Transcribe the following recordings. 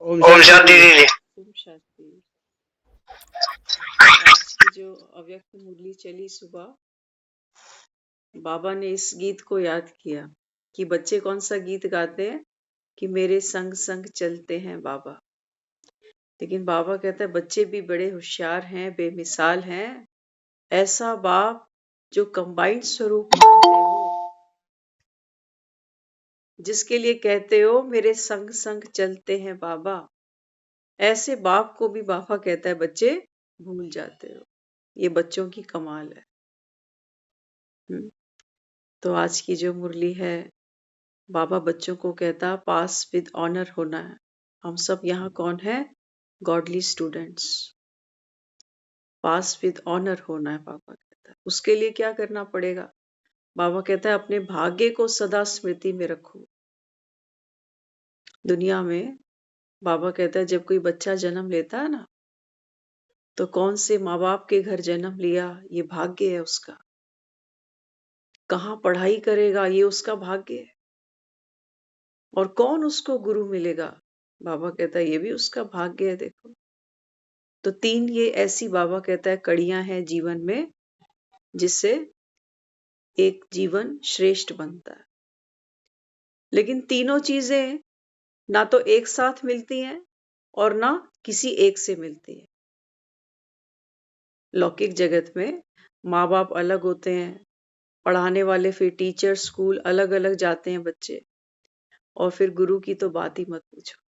ओम ओम शांति शांति दीदी। दीदी। ओम शांति। आज की जो अव्यक्त मुरली चली सुबह, बाबा ने इस गीत को याद किया कि बच्चे कौन सा गीत गाते हैं कि मेरे संग संग चलते हैं बाबा। लेकिन बाबा कहता है बच्चे भी बड़े होशियार हैं, बेमिसाल हैं। ऐसा बाप जो कंबाइंड स्वरूप मानते हो, जिसके लिए कहते हो मेरे संग संग चलते हैं बाबा, ऐसे बाप को भी बाबा कहता है बच्चे भूल जाते हो। ये बच्चों की कमाल है। तो आज की जो मुरली है, बाबा बच्चों को कहता पास विद ऑनर होना है। हम सब यहाँ कौन है? Godly students. Pass with honour होना है बाबा कहता है। उसके लिए क्या करना पड़ेगा? बाबा कहता है अपने भाग्य को सदा स्मृति में रखो। दुनिया में बाबा कहता है जब कोई बच्चा जन्म लेता है ना, तो कौन से माँ बाप के घर जन्म लिया ये भाग्य है उसका। कहाँ पढ़ाई करेगा ये उसका भाग्य है। और कौन उसको गुरु मिलेगा, बाबा कहता है ये भी उसका भाग्य है। देखो, तो तीन ये ऐसी बाबा कहता है कड़ियां हैं जीवन में, जिससे एक जीवन श्रेष्ठ बनता है। लेकिन तीनों चीजें ना तो एक साथ मिलती हैं और ना किसी एक से मिलती है। लौकिक जगत में माँ बाप अलग होते हैं, पढ़ाने वाले फिर टीचर, स्कूल अलग अलग जाते हैं बच्चे, और फिर गुरु की तो बात ही मत पूछो।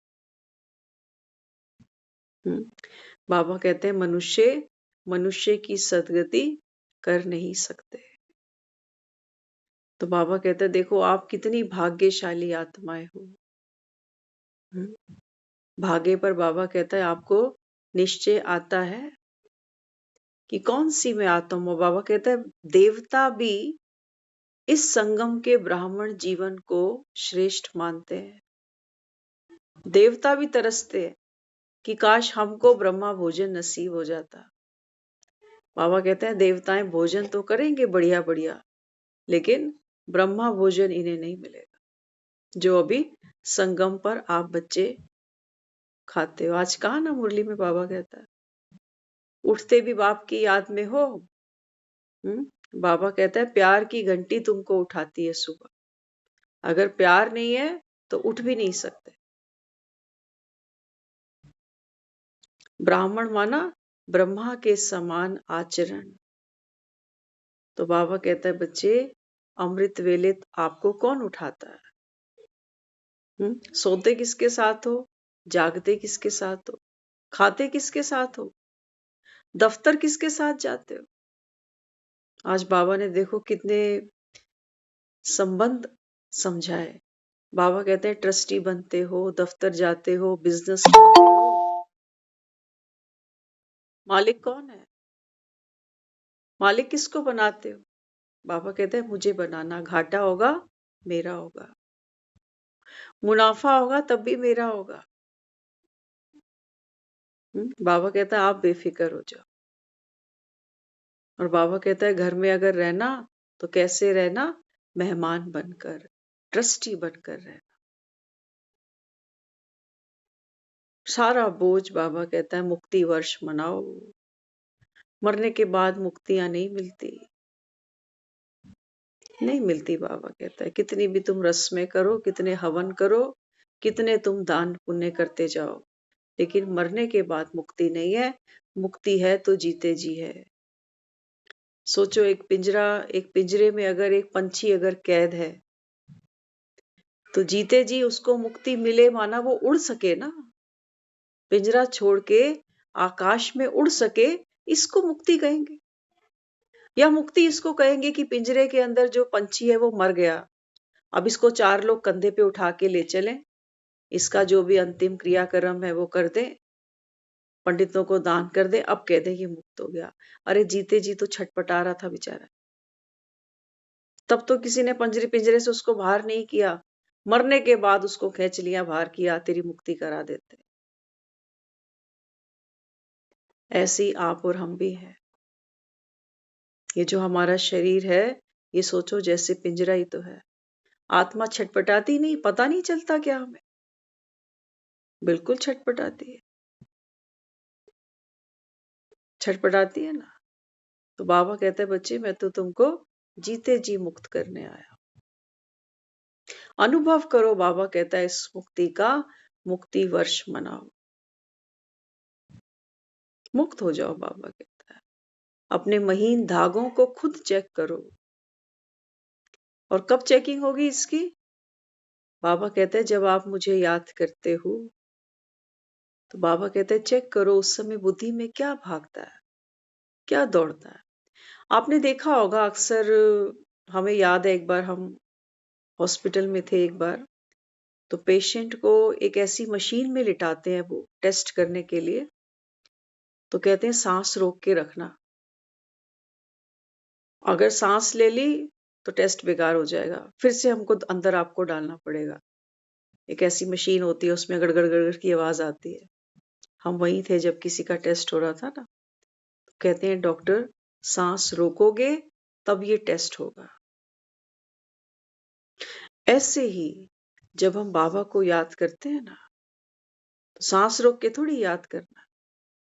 बाबा कहते हैं मनुष्य मनुष्य की सदगति कर नहीं सकते। तो बाबा कहते हैं देखो आप कितनी भाग्यशाली आत्माएं हो। भाग्य पर बाबा कहता है आपको निश्चय आता है कि कौन सी मैं आत्मा हूं। बाबा कहता है देवता भी इस संगम के ब्राह्मण जीवन को श्रेष्ठ मानते हैं। देवता भी तरसते हैं कि काश हमको ब्रह्मा भोजन नसीब हो जाता। बाबा कहते हैं देवताएं भोजन तो करेंगे बढ़िया बढ़िया, लेकिन ब्रह्मा भोजन इन्हें नहीं मिलेगा जो अभी संगम पर आप बच्चे खाते हो। आज कहा ना मुरली में बाबा कहता है उठते भी बाप की याद में हो। बाबा कहता है प्यार की घंटी तुमको उठाती है सुबह। अगर प्यार नहीं है तो उठ भी नहीं सकते। ब्राह्मण माना ब्रह्मा के समान आचरण। तो बाबा कहता है बच्चे अमृत वेले आपको कौन उठाता है? सोते किसके साथ हो, जागते किसके साथ हो, खाते किसके साथ हो, दफ्तर किसके साथ जाते हो? आज बाबा ने देखो कितने संबंध समझाए। बाबा कहते हैं ट्रस्टी बनते हो, दफ्तर जाते हो, बिजनेस करते हो, मालिक कौन है? मालिक किसको बनाते हो? बाबा कहते हैं मुझे बनाना। घाटा होगा मेरा होगा, मुनाफा होगा तब भी मेरा होगा। बाबा कहता है आप बेफिक्र हो जाओ। और बाबा कहता है घर में अगर रहना तो कैसे रहना? मेहमान बनकर, ट्रस्टी बनकर रहना। सारा बोझ बाबा कहता है मुक्ति वर्ष मनाओ। मरने के बाद मुक्तियां नहीं मिलती, नहीं मिलती। बाबा कहता है कितनी भी तुम रस्में करो, कितने हवन करो, कितने तुम दान पुण्य करते जाओ, लेकिन मरने के बाद मुक्ति नहीं है। मुक्ति है तो जीते जी है। सोचो एक पिंजरे में अगर एक पंछी अगर कैद है, तो जीते जी उसको मुक्ति मिले माना वो उड़ सके ना, पिंजरा छोड़ के आकाश में उड़ सके, इसको मुक्ति कहेंगे। या मुक्ति इसको कहेंगे कि पिंजरे के अंदर जो पंछी है वो मर गया, अब इसको चार लोग कंधे पे उठा के ले चलें, इसका जो भी अंतिम क्रियाक्रम है वो कर दे, पंडितों को दान कर दे, अब कह दे ये मुक्त हो गया। अरे जीते जी तो छटपटा रहा था बेचारा, तब तो किसी ने पिंजरे से उसको बाहर नहीं किया। मरने के बाद उसको खींच लिया, बाहर किया, तेरी मुक्ति करा देते। ऐसी आप और हम भी हैं। ये जो हमारा शरीर है, ये सोचो जैसे पिंजरा ही तो है। आत्मा छटपटाती नहीं, पता नहीं चलता क्या हमें? बिल्कुल छटपटाती है, छटपटाती है ना। तो बाबा कहते हैं बच्चे मैं तो तुमको जीते जी मुक्त करने आया। अनुभव करो, बाबा कहता है इस मुक्ति का, मुक्ति वर्ष मनाओ, मुक्त हो जाओ बाबा कहता है। अपने महीन धागों को खुद चेक करो। और कब चेकिंग होगी इसकी? बाबा कहते हैं जब आप मुझे याद करते हो। तो बाबा कहते हैं चेक करो उस समय बुद्धि में क्या भागता है, क्या दौड़ता है। आपने देखा होगा अक्सर, हमें याद है एक बार हम हॉस्पिटल में थे एक बार, तो पेशेंट को एक ऐसी मशीन में लिटाते हैं वो टेस्ट करने के लिए। तो कहते हैं सांस रोक के रखना, अगर सांस ले ली तो टेस्ट बेकार हो जाएगा, फिर से हमको अंदर आपको डालना पड़ेगा। एक ऐसी मशीन होती है उसमें गड़गड़ गड़गड़ की आवाज आती है। हम वहीं थे जब किसी का टेस्ट हो रहा था ना। तो कहते हैं डॉक्टर सांस रोकोगे तब ये टेस्ट होगा। ऐसे ही जब हम बाबा को याद करते हैं ना, तो सांस रोक के थोड़ी याद करना।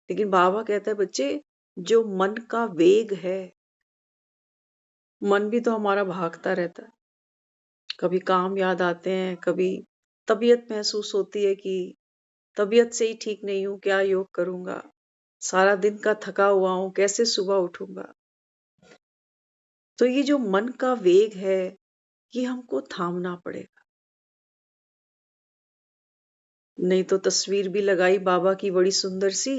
लेकिन बाबा कहता है बच्चे जो मन का वेग है, मन भी तो हमारा भागता रहता है। कभी काम याद आते हैं, कभी तबीयत महसूस होती है कि तबीयत से ही ठीक नहीं हूं, क्या योग करूंगा, सारा दिन का थका हुआ हूं, कैसे सुबह उठूंगा। तो ये जो मन का वेग है, ये हमको थामना पड़ेगा। नहीं तो तस्वीर भी लगाई बाबा की बड़ी सुंदर सी,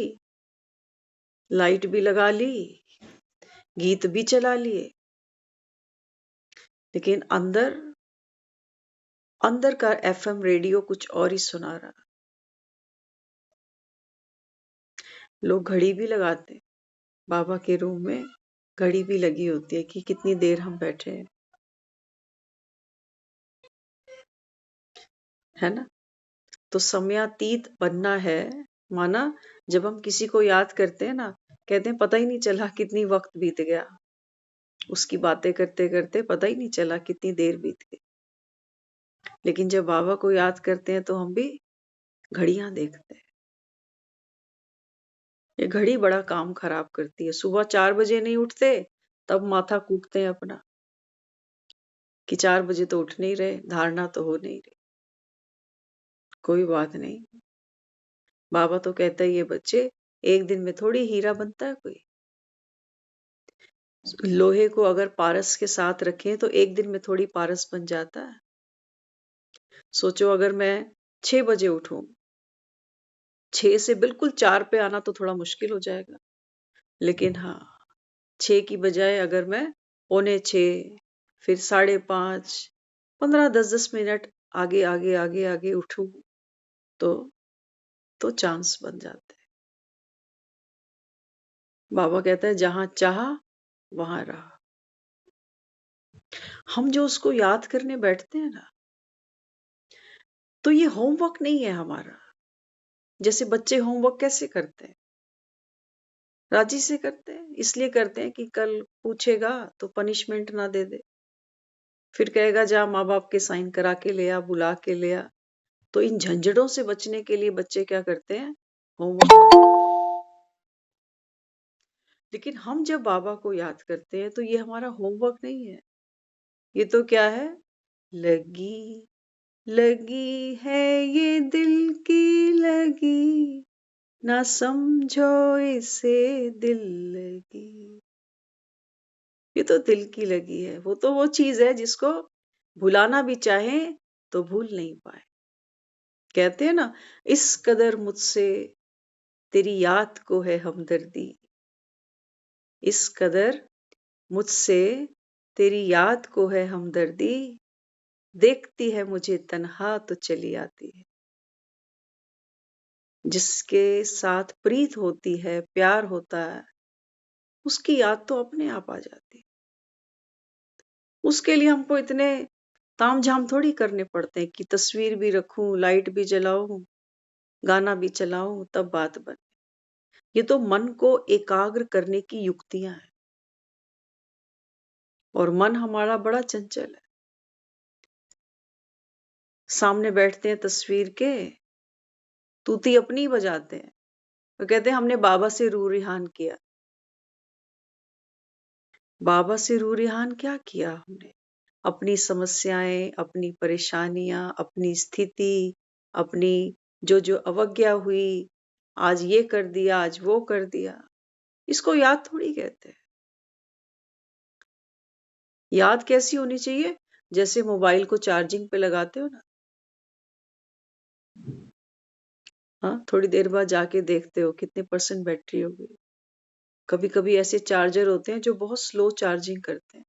लाइट भी लगा ली, गीत भी चला लिए, लेकिन अंदर अंदर का एफएम रेडियो कुछ और ही सुना रहा। लोग घड़ी भी लगाते हैं, बाबा के रूम में घड़ी भी लगी होती है कि कितनी देर हम बैठे हैं, है ना। तो समयातीत बनना है, माना जब हम किसी को याद करते हैं ना, कहते हैं पता ही नहीं चला कितनी वक्त बीत गया, उसकी बातें करते करते पता ही नहीं चला कितनी देर बीत गई। लेकिन जब बाबा को याद करते हैं तो हम भी घड़ियां देखते हैं। ये घड़ी बड़ा काम खराब करती है। सुबह 4 बजे नहीं उठते तब माथा कूटते हैं अपना कि 4 बजे तो उठ नहीं रहे, धारणा तो हो नहीं रही। कोई बात नहीं, बाबा तो कहता है ये बच्चे एक दिन में थोड़ी हीरा बनता है कोई। लोहे को अगर पारस के साथ रखें तो एक दिन में थोड़ी पारस बन जाता है। सोचो अगर मैं 6 बजे उठूं, 6 से बिल्कुल 4 पे आना तो थोड़ा मुश्किल हो जाएगा। लेकिन हाँ, 6 की बजाय अगर मैं 4:45, फिर 5:30, 15 10 10 मिनट आगे आगे आगे आगे उठूं तो चांस बन जाते हैं। बाबा कहता है जहां चाहा वहां रहा। हम जो उसको याद करने बैठते हैं ना, तो ये होमवर्क नहीं है हमारा। जैसे बच्चे होमवर्क कैसे करते हैं, राजी से करते हैं, इसलिए करते हैं कि कल पूछेगा तो पनिशमेंट ना दे दे, फिर कहेगा जा माँ बाप के साइन करा के ले आ, बुला के ले आ। तो इन झंझटों से बचने के लिए बच्चे क्या करते हैं, होमवर्क करते हैं। लेकिन हम जब बाबा को याद करते हैं तो ये हमारा होमवर्क नहीं है, ये तो क्या है, लगी लगी है ये दिल की लगी, ना समझो इसे दिल लगी। ये तो दिल की लगी है, वो तो वो चीज है जिसको भुलाना भी चाहे तो भूल नहीं पाए। कहते हैं ना, इस कदर मुझसे तेरी याद को है हमदर्दी, इस कदर मुझसे तेरी याद को है हमदर्दी, देखती है मुझे तन्हा तो चली आती है। जिसके साथ प्रीत होती है, प्यार होता है, उसकी याद तो अपने आप आ जाती है। उसके लिए हमको इतने तामझाम थोड़ी करने पड़ते हैं कि तस्वीर भी रखूं, लाइट भी जलाऊं, गाना भी चलाऊं तब बात बने। ये तो मन को एकाग्र करने की युक्तियां हैं, और मन हमारा बड़ा चंचल है। सामने बैठते हैं तस्वीर के, तूती अपनी ही बजाते हैं। वो कहते हैं हमने बाबा से रूह रिहान किया। बाबा से रूह रिहान क्या किया हमने? अपनी समस्याएं, अपनी परेशानियां, अपनी स्थिति, अपनी जो अवज्ञा हुई, आज ये कर दिया, आज वो कर दिया, इसको याद थोड़ी कहते हैं। याद कैसी होनी चाहिए? जैसे मोबाइल को चार्जिंग पे लगाते हो ना, हाँ, थोड़ी देर बाद जाके देखते हो कितने परसेंट बैटरी हो गई। कभी कभी ऐसे चार्जर होते हैं जो बहुत स्लो चार्जिंग करते हैं।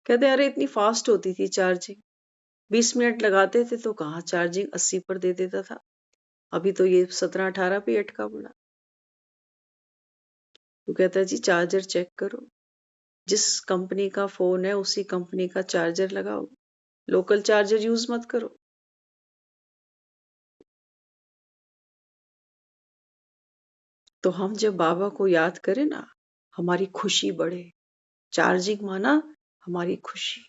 कहते हैं अरे इतनी फास्ट होती थी चार्जिंग, 20 मिनट लगाते थे तो कहाँ चार्जिंग 80 पर दे देता था, अभी तो ये 17-18 पे अटका पड़ा। तो कहता है जी चार्जर चेक करो, जिस कंपनी का फोन है उसी कंपनी का चार्जर लगाओ, लोकल चार्जर यूज मत करो। तो हम जब बाबा को याद करें ना, हमारी खुशी बढ़े। चार्जिंग माना हमारी खुशी।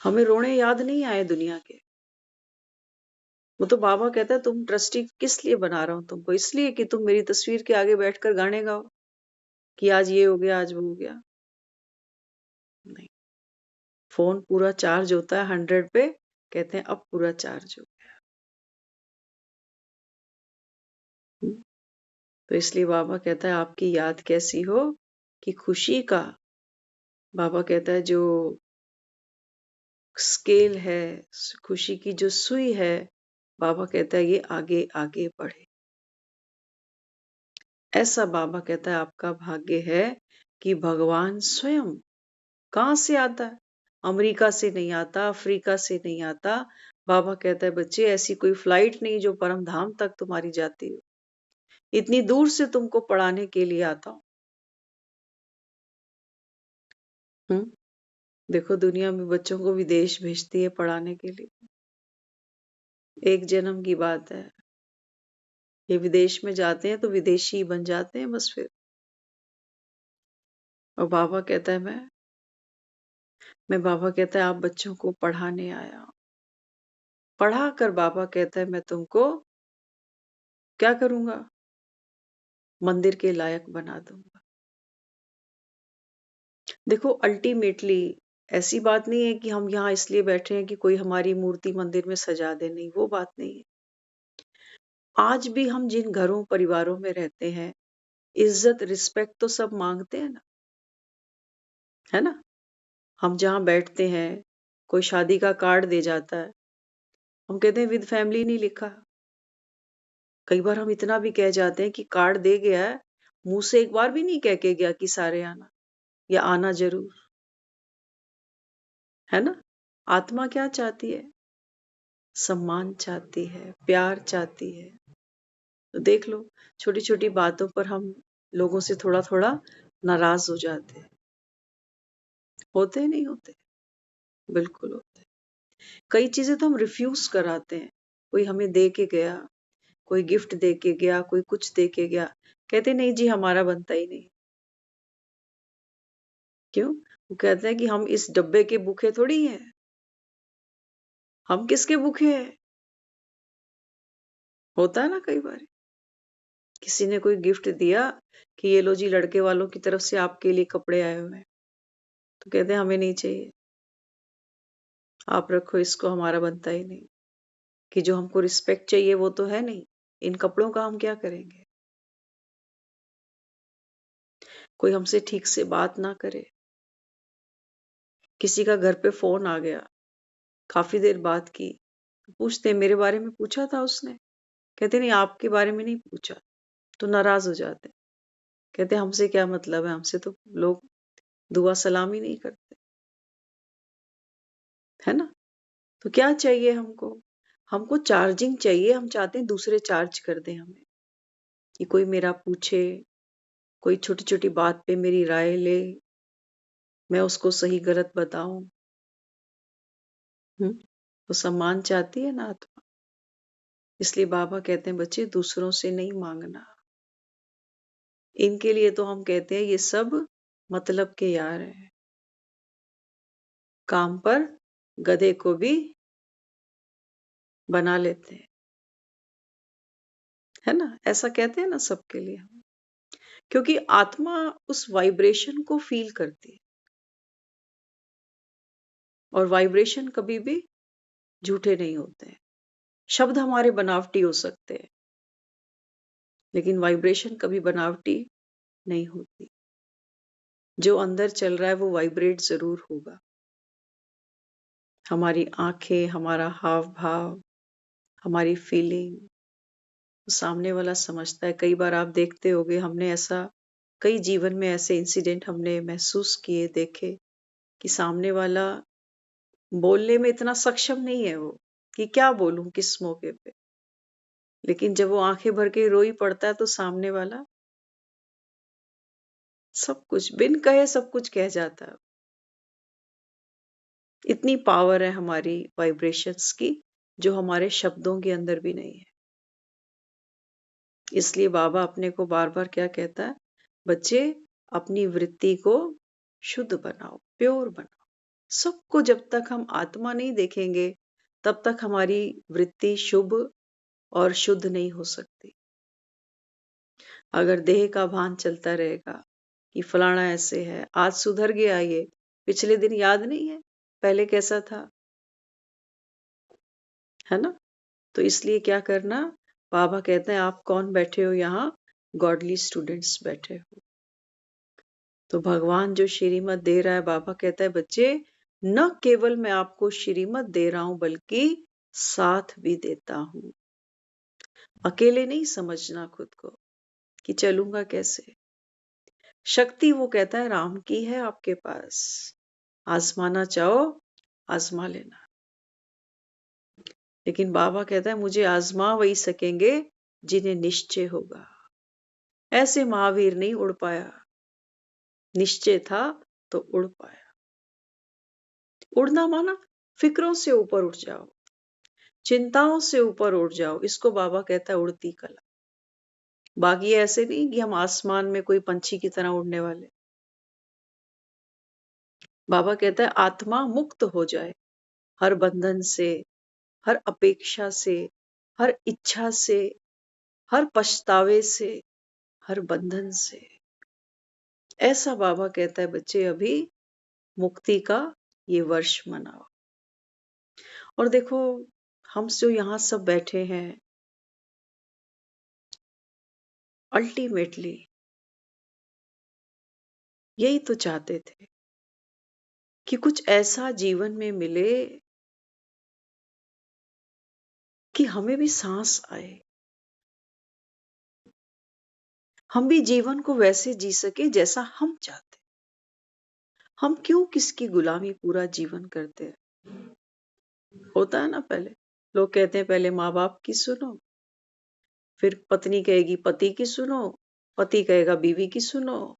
हमें रोने याद नहीं आए दुनिया के। वो तो बाबा कहता है तुम ट्रस्टी किस लिए बना रहा हूं तुमको, इसलिए कि तुम मेरी तस्वीर के आगे बैठकर गाने गाओ कि आज ये हो गया, आज वो हो गया। नहीं, फोन पूरा चार्ज होता है 100 पे, कहते हैं अब पूरा चार्ज हो। हम्म, तो इसलिए बाबा कहता है आपकी याद कैसी हो कि खुशी का, बाबा कहता है जो स्केल है, खुशी की जो सुई है, बाबा कहता है ये आगे आगे बढ़े। ऐसा बाबा कहता है आपका भाग्य है कि भगवान स्वयं कहाँ से आता है? अमेरिका से नहीं आता, अफ्रीका से नहीं आता। बाबा कहता है बच्चे ऐसी कोई फ्लाइट नहीं जो परम धाम तक तुम्हारी जाती हो, इतनी दूर से तुमको पढ़ाने के लिए आता हूँ। देखो दुनिया में बच्चों को विदेश भेजती है पढ़ाने के लिए, एक जन्म की बात है। ये विदेश में जाते हैं तो विदेशी बन जाते हैं बस फिर। और बाबा कहता है मैं बाबा कहता है आप बच्चों को पढ़ाने आया हूं। पढ़ा कर बाबा कहता है मैं तुमको क्या करूंगा? मंदिर के लायक बना दूंगा। देखो अल्टीमेटली ऐसी बात नहीं है कि हम यहाँ इसलिए बैठे हैं कि कोई हमारी मूर्ति मंदिर में सजा दे, नहीं, वो बात नहीं है। आज भी हम जिन घरों परिवारों में रहते हैं, इज्जत रिस्पेक्ट तो सब मांगते हैं ना, है ना? हम जहाँ बैठते हैं, कोई शादी का कार्ड दे जाता है, हम कहते हैं विद फैमिली नहीं लिखा। कई बार हम इतना भी कह जाते हैं कि कार्ड दे गया है, मुंह से एक बार भी नहीं कह के गया कि सारे आना या आना जरूर, है ना? आत्मा क्या चाहती है? सम्मान चाहती है, प्यार चाहती है। तो देख लो, छोटी छोटी बातों पर हम लोगों से थोड़ा थोड़ा नाराज हो जाते हैं। होते नहीं होते? बिल्कुल होते हैं। कई चीजें तो हम रिफ्यूज कराते हैं। कोई हमें दे के गया, कोई गिफ्ट दे के गया, कोई कुछ दे के गया, कहते नहीं जी हमारा बनता ही नहीं। क्यों? वो कहते हैं कि हम इस डब्बे के भूखे थोड़ी हैं। हम किसके भूखे हैं? होता है ना कई बार। किसी ने कोई गिफ्ट दिया कि ये लो जी लड़के वालों की तरफ से आपके लिए कपड़े आए हुए हैं, तो कहते हैं हमें नहीं चाहिए, आप रखो इसको, हमारा बनता ही नहीं। कि जो हमको रिस्पेक्ट चाहिए वो तो है नहीं, इन कपड़ों का हम क्या करेंगे? कोई हमसे ठीक से बात ना करे, किसी का घर पे फोन आ गया, काफी देर बात की, पूछते मेरे बारे में पूछा था उसने? कहते नहीं आपके बारे में नहीं पूछा, तो नाराज हो जाते। कहते हमसे क्या मतलब है, हमसे तो लोग दुआ सलाम ही नहीं करते, है ना? तो क्या चाहिए हमको? हमको चार्जिंग चाहिए, हम चाहते हैं दूसरे चार्ज कर दें हमें, कि कोई मेरा पूछे, कोई छोटी छोटी बात पे मेरी राय ले, मैं उसको सही गलत बताऊं। तो सम्मान चाहती है ना आत्मा। इसलिए बाबा कहते हैं बच्चे दूसरों से नहीं मांगना। इनके लिए तो हम कहते हैं ये सब मतलब के यार हैं, काम पर गधे को भी बना लेते हैं। है ना? ऐसा कहते हैं ना सबके लिए हम, क्योंकि आत्मा उस वाइब्रेशन को फील करती है और वाइब्रेशन कभी भी झूठे नहीं होते हैं। शब्द हमारे बनावटी हो सकते हैं, लेकिन वाइब्रेशन कभी बनावटी नहीं होती। जो अंदर चल रहा है वो वाइब्रेट ज़रूर होगा। हमारी आँखें, हमारा हाव-भाव, हमारी फीलिंग, सामने वाला समझता है। कई बार आप देखते होंगे हमने ऐसा कई जीवन में ऐसे इंसिडेंट हमने महसूस किए, देखे कि सामने वाला बोलने में इतना सक्षम नहीं है वो, कि क्या बोलूँ किस मौके पे। लेकिन जब वो आँखें भर के रो ही पड़ता है तो सामने वाला सब कुछ बिन कहे सब कुछ कह जाता है। इतनी पावर है हमारी वाइब्रेशंस की, जो हमारे शब्दों के अंदर भी नहीं है। इसलिए बाबा अपने को बार-बार क्या कहता है, बच्चे अपनी वृत्ति को शुद्ध बनाओ, प्योर बनाओ। सबको जब तक हम आत्मा नहीं देखेंगे, तब तक हमारी वृत्ति शुभ और शुद्ध नहीं हो सकती। अगर देह का भान चलता रहेगा कि फलाना ऐसे है, आज सुधर गया ये, पिछले दिन याद नहीं है, पहले कैसा था, है ना? तो इसलिए क्या करना, बाबा कहते हैं आप कौन बैठे हो यहाँ, गॉडली स्टूडेंट्स बैठे हो। तो भगवान जो श्रीमत दे रहा है, बाबा कहता है बच्चे, न केवल मैं आपको श्रीमत दे रहा हूं बल्कि साथ भी देता हूं। अकेले नहीं समझना खुद को कि चलूंगा कैसे। शक्ति वो कहता है राम की है आपके पास, आजमाना चाहो आजमा लेना। लेकिन बाबा कहता है मुझे आजमा वही सकेंगे जिन्हें निश्चय होगा। ऐसे महावीर नहीं उड़ पाया, निश्चय था तो उड़ पाया। उड़ना माना फिक्रों से ऊपर उठ जाओ, चिंताओं से ऊपर उठ जाओ, इसको बाबा कहता है उड़ती कला। बाकी ऐसे नहीं कि हम आसमान में कोई पंछी की तरह उड़ने वाले। बाबा कहता है आत्मा मुक्त हो जाए हर बंधन से, हर अपेक्षा से, हर इच्छा से, हर पछतावे से, हर बंधन से। ऐसा बाबा कहता है बच्चे अभी मुक्ति का ये वर्ष मनाओ। और देखो हम जो यहाँ सब बैठे हैं, अल्टीमेटली यही तो चाहते थे कि कुछ ऐसा जीवन में मिले कि हमें भी सांस आए, हम भी जीवन को वैसे जी सके जैसा हम चाहते। हम क्यों किसकी गुलामी पूरा जीवन करते हैं। होता है ना, पहले लोग कहते हैं पहले माँ बाप की सुनो, फिर पत्नी कहेगी पति की सुनो, पति कहेगा बीवी की सुनो,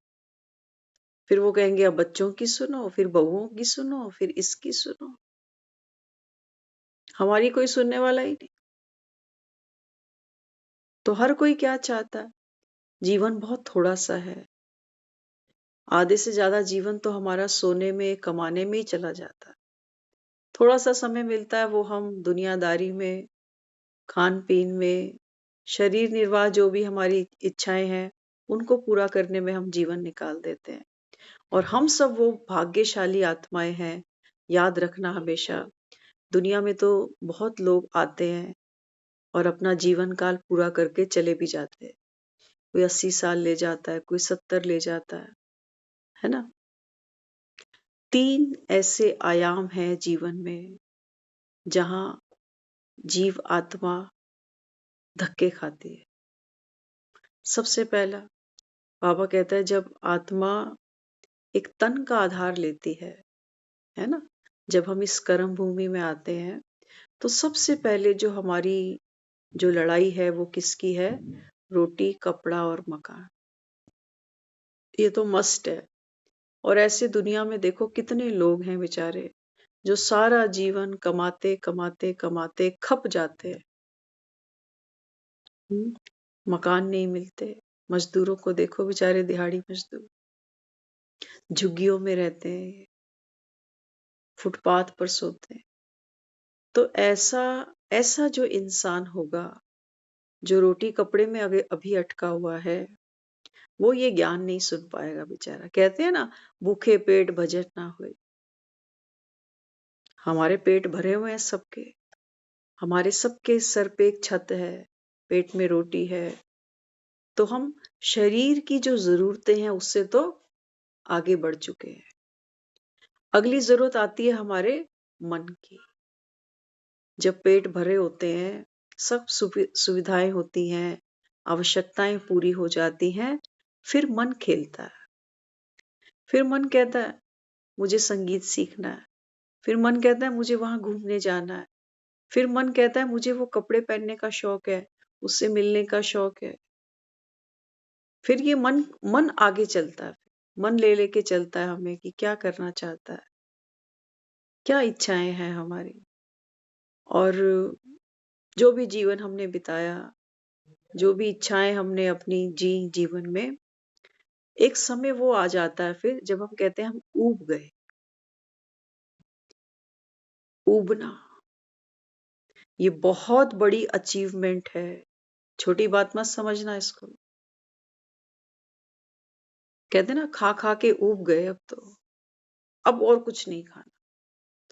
फिर वो कहेंगे अब बच्चों की सुनो, फिर बहुओं की सुनो, फिर इसकी सुनो। हमारी कोई सुनने वाला ही नहीं। तो हर कोई क्या चाहता है, जीवन बहुत थोड़ा सा है, आधे से ज्यादा जीवन तो हमारा सोने में कमाने में ही चला जाता है। थोड़ा सा समय मिलता है वो हम दुनियादारी में, खान पीन में, शरीर निर्वाह जो भी हमारी इच्छाएं हैं उनको पूरा करने में हम जीवन निकाल देते हैं। और हम सब वो भाग्यशाली आत्माएं हैं। याद रखना हमेशा, दुनिया में तो बहुत लोग आते हैं और अपना जीवन काल पूरा करके चले भी जाते हैं। कोई 80 साल ले जाता है, कोई 70 ले जाता है ना। 3 ऐसे आयाम हैं जीवन में जहां जीव आत्मा धक्के खाती है। सबसे पहला बाबा कहता है जब आत्मा एक तन का आधार लेती है ना, जब हम इस कर्म भूमि में आते हैं तो सबसे पहले जो हमारी जो लड़ाई है वो किसकी है, रोटी कपड़ा और मकान। ये तो मस्ट है। और ऐसे दुनिया में देखो कितने लोग हैं बेचारे जो सारा जीवन कमाते कमाते कमाते खप जाते हैं। मकान नहीं मिलते, मजदूरों को देखो बेचारे दिहाड़ी मजदूर झुग्गियों में रहते हैं, फुटपाथ पर सोते हैं। तो ऐसा ऐसा जो इंसान होगा जो रोटी कपड़े में अभी अटका हुआ है, वो ये ज्ञान नहीं सुन पाएगा बेचारा। कहते हैं ना, भूखे पेट भजन ना होए। हमारे पेट भरे हुए हैं सबके, हमारे सबके सर पे एक छत है, पेट में रोटी है, तो हम शरीर की जो जरूरतें हैं उससे तो आगे बढ़ चुके हैं। अगली जरूरत आती है हमारे मन की। जब पेट भरे होते हैं, सब सुविधाएं होती हैं, आवश्यकताएं पूरी हो जाती हैं, फिर मन खेलता है। फिर मन कहता है मुझे संगीत सीखना है, फिर मन कहता है मुझे वहां घूमने जाना है, फिर मन कहता है मुझे वो कपड़े पहनने का शौक है, उससे मिलने का शौक है। फिर ये मन मन आगे चलता है, मन ले लेके चलता है हमें कि क्या करना चाहता है, क्या इच्छाएं हैं हमारी। और जो भी जीवन हमने बिताया, जो भी इच्छाएं हमने अपनी जी जीवन में, एक समय वो आ जाता है फिर जब हम कहते हैं हम ऊब गए। ऊबना ये बहुत बड़ी अचीवमेंट है, छोटी बात मत समझना इसको। कहते हैं ना, खा खा के ऊब गए, अब और कुछ नहीं खाना।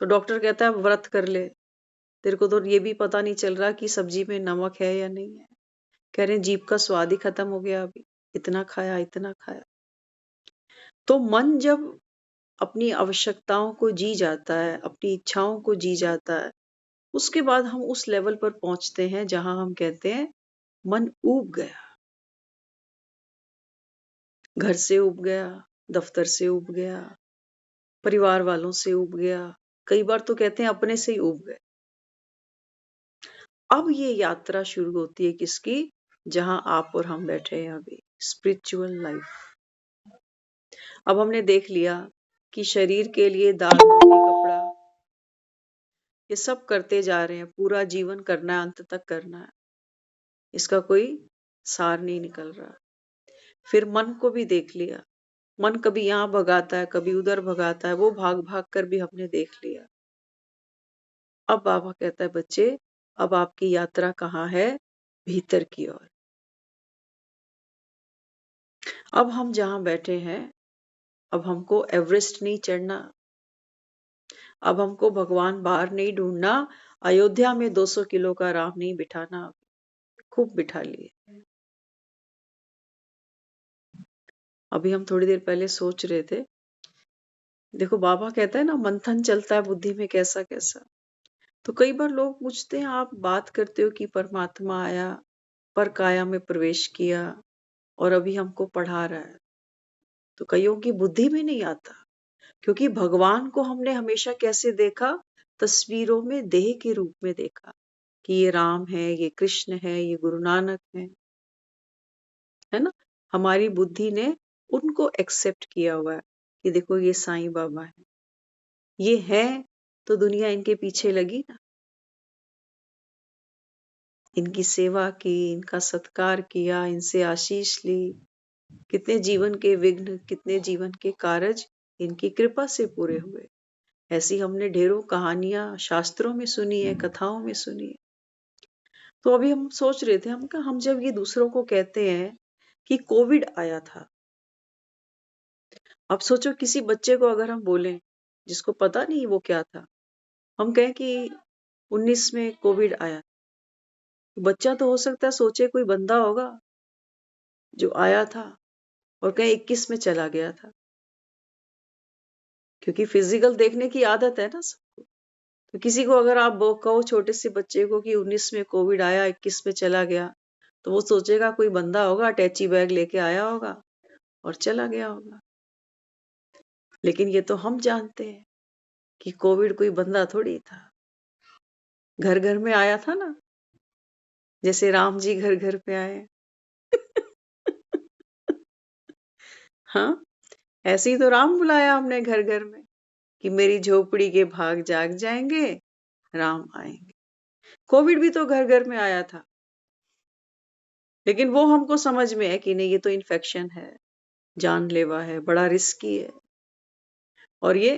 तो डॉक्टर कहता है व्रत कर ले, तेरे को तो ये भी पता नहीं चल रहा कि सब्जी में नमक है या नहीं है। कह रहे हैं जीभ का स्वाद ही खत्म हो गया, अभी इतना खाया इतना खाया। तो मन जब अपनी आवश्यकताओं को जी जाता है, अपनी इच्छाओं को जी जाता है, उसके बाद हम उस लेवल पर पहुंचते हैं जहां हम कहते हैं मन ऊब गया। घर से ऊब गया, दफ्तर से ऊब गया, परिवार वालों से ऊब गया, कई बार तो कहते हैं अपने से ही ऊब गए। अब ये यात्रा शुरू होती है किसकी? जहां आप और हम बैठे हैं अभी, स्पिरिचुअल लाइफ। अब हमने देख लिया कि शरीर के लिए दाल रोटी कपड़ा ये सब करते जा रहे हैं, पूरा जीवन करना है, अंत तक करना है, इसका कोई सार नहीं निकल रहा। फिर मन को भी देख लिया, मन कभी यहाँ भगाता है, कभी उधर भगाता है, वो भाग भाग कर भी हमने देख लिया। अब बाबा कहता है बच्चे, अब आपकी यात्रा कहाँ है? भीतर की ओर। अब हम जहां बैठे हैं, अब हमको एवरेस्ट नहीं चढ़ना, अब हमको भगवान बाहर नहीं ढूंढना, अयोध्या में 200 किलो का राम नहीं बिठाना। खूब बिठा लिए। अभी हम थोड़ी देर पहले सोच रहे थे, देखो बाबा कहता है ना मंथन चलता है बुद्धि में कैसा कैसा। तो कई बार लोग पूछते हैं आप बात करते हो कि परमात्मा आया, पर काया में प्रवेश किया और अभी हमको पढ़ा रहा है। तो कईयों की बुद्धि में नहीं आता, क्योंकि भगवान को हमने हमेशा कैसे देखा? तस्वीरों में देह के रूप में देखा कि ये राम है, ये कृष्ण है, ये गुरु नानक है ना। हमारी बुद्धि ने उनको एक्सेप्ट किया हुआ है कि देखो ये साईं बाबा है, ये है, तो दुनिया इनके पीछे लगी ना, इनकी सेवा की, इनका सत्कार किया, इनसे आशीष ली। कितने जीवन के विघ्न, कितने जीवन के कारज इनकी कृपा से पूरे हुए। ऐसी हमने ढेरों कहानियां शास्त्रों में सुनी है, कथाओं में सुनी है। तो अभी हम सोच रहे थे, हम जब ये दूसरों को कहते हैं कि कोविड आया था, अब सोचो किसी बच्चे को अगर हम बोलें जिसको पता नहीं वो क्या था, हम कहें कि 19 में कोविड आया, तो बच्चा तो हो सकता है सोचे कोई बंदा होगा जो आया था और कहें 21 में चला गया था, क्योंकि फिजिकल देखने की आदत है ना सबको। तो किसी को अगर आप कहो छोटे से बच्चे को कि 19 में कोविड आया 21 में चला गया, तो वो सोचेगा कोई बंदा होगा, अटैची बैग लेके आया होगा और चला गया होगा। लेकिन ये तो हम जानते हैं कि कोविड कोई बंदा थोड़ी था, घर घर में आया था ना, जैसे राम जी घर घर पे आए। हाँ, ऐसे ही तो राम बुलाया हमने घर घर में कि मेरी झोपड़ी के भाग जाग जाएंगे, राम आएंगे। कोविड भी तो घर घर में आया था, लेकिन वो हमको समझ में है कि नहीं ये तो इन्फेक्शन है, जानलेवा है, बड़ा रिस्की है। और ये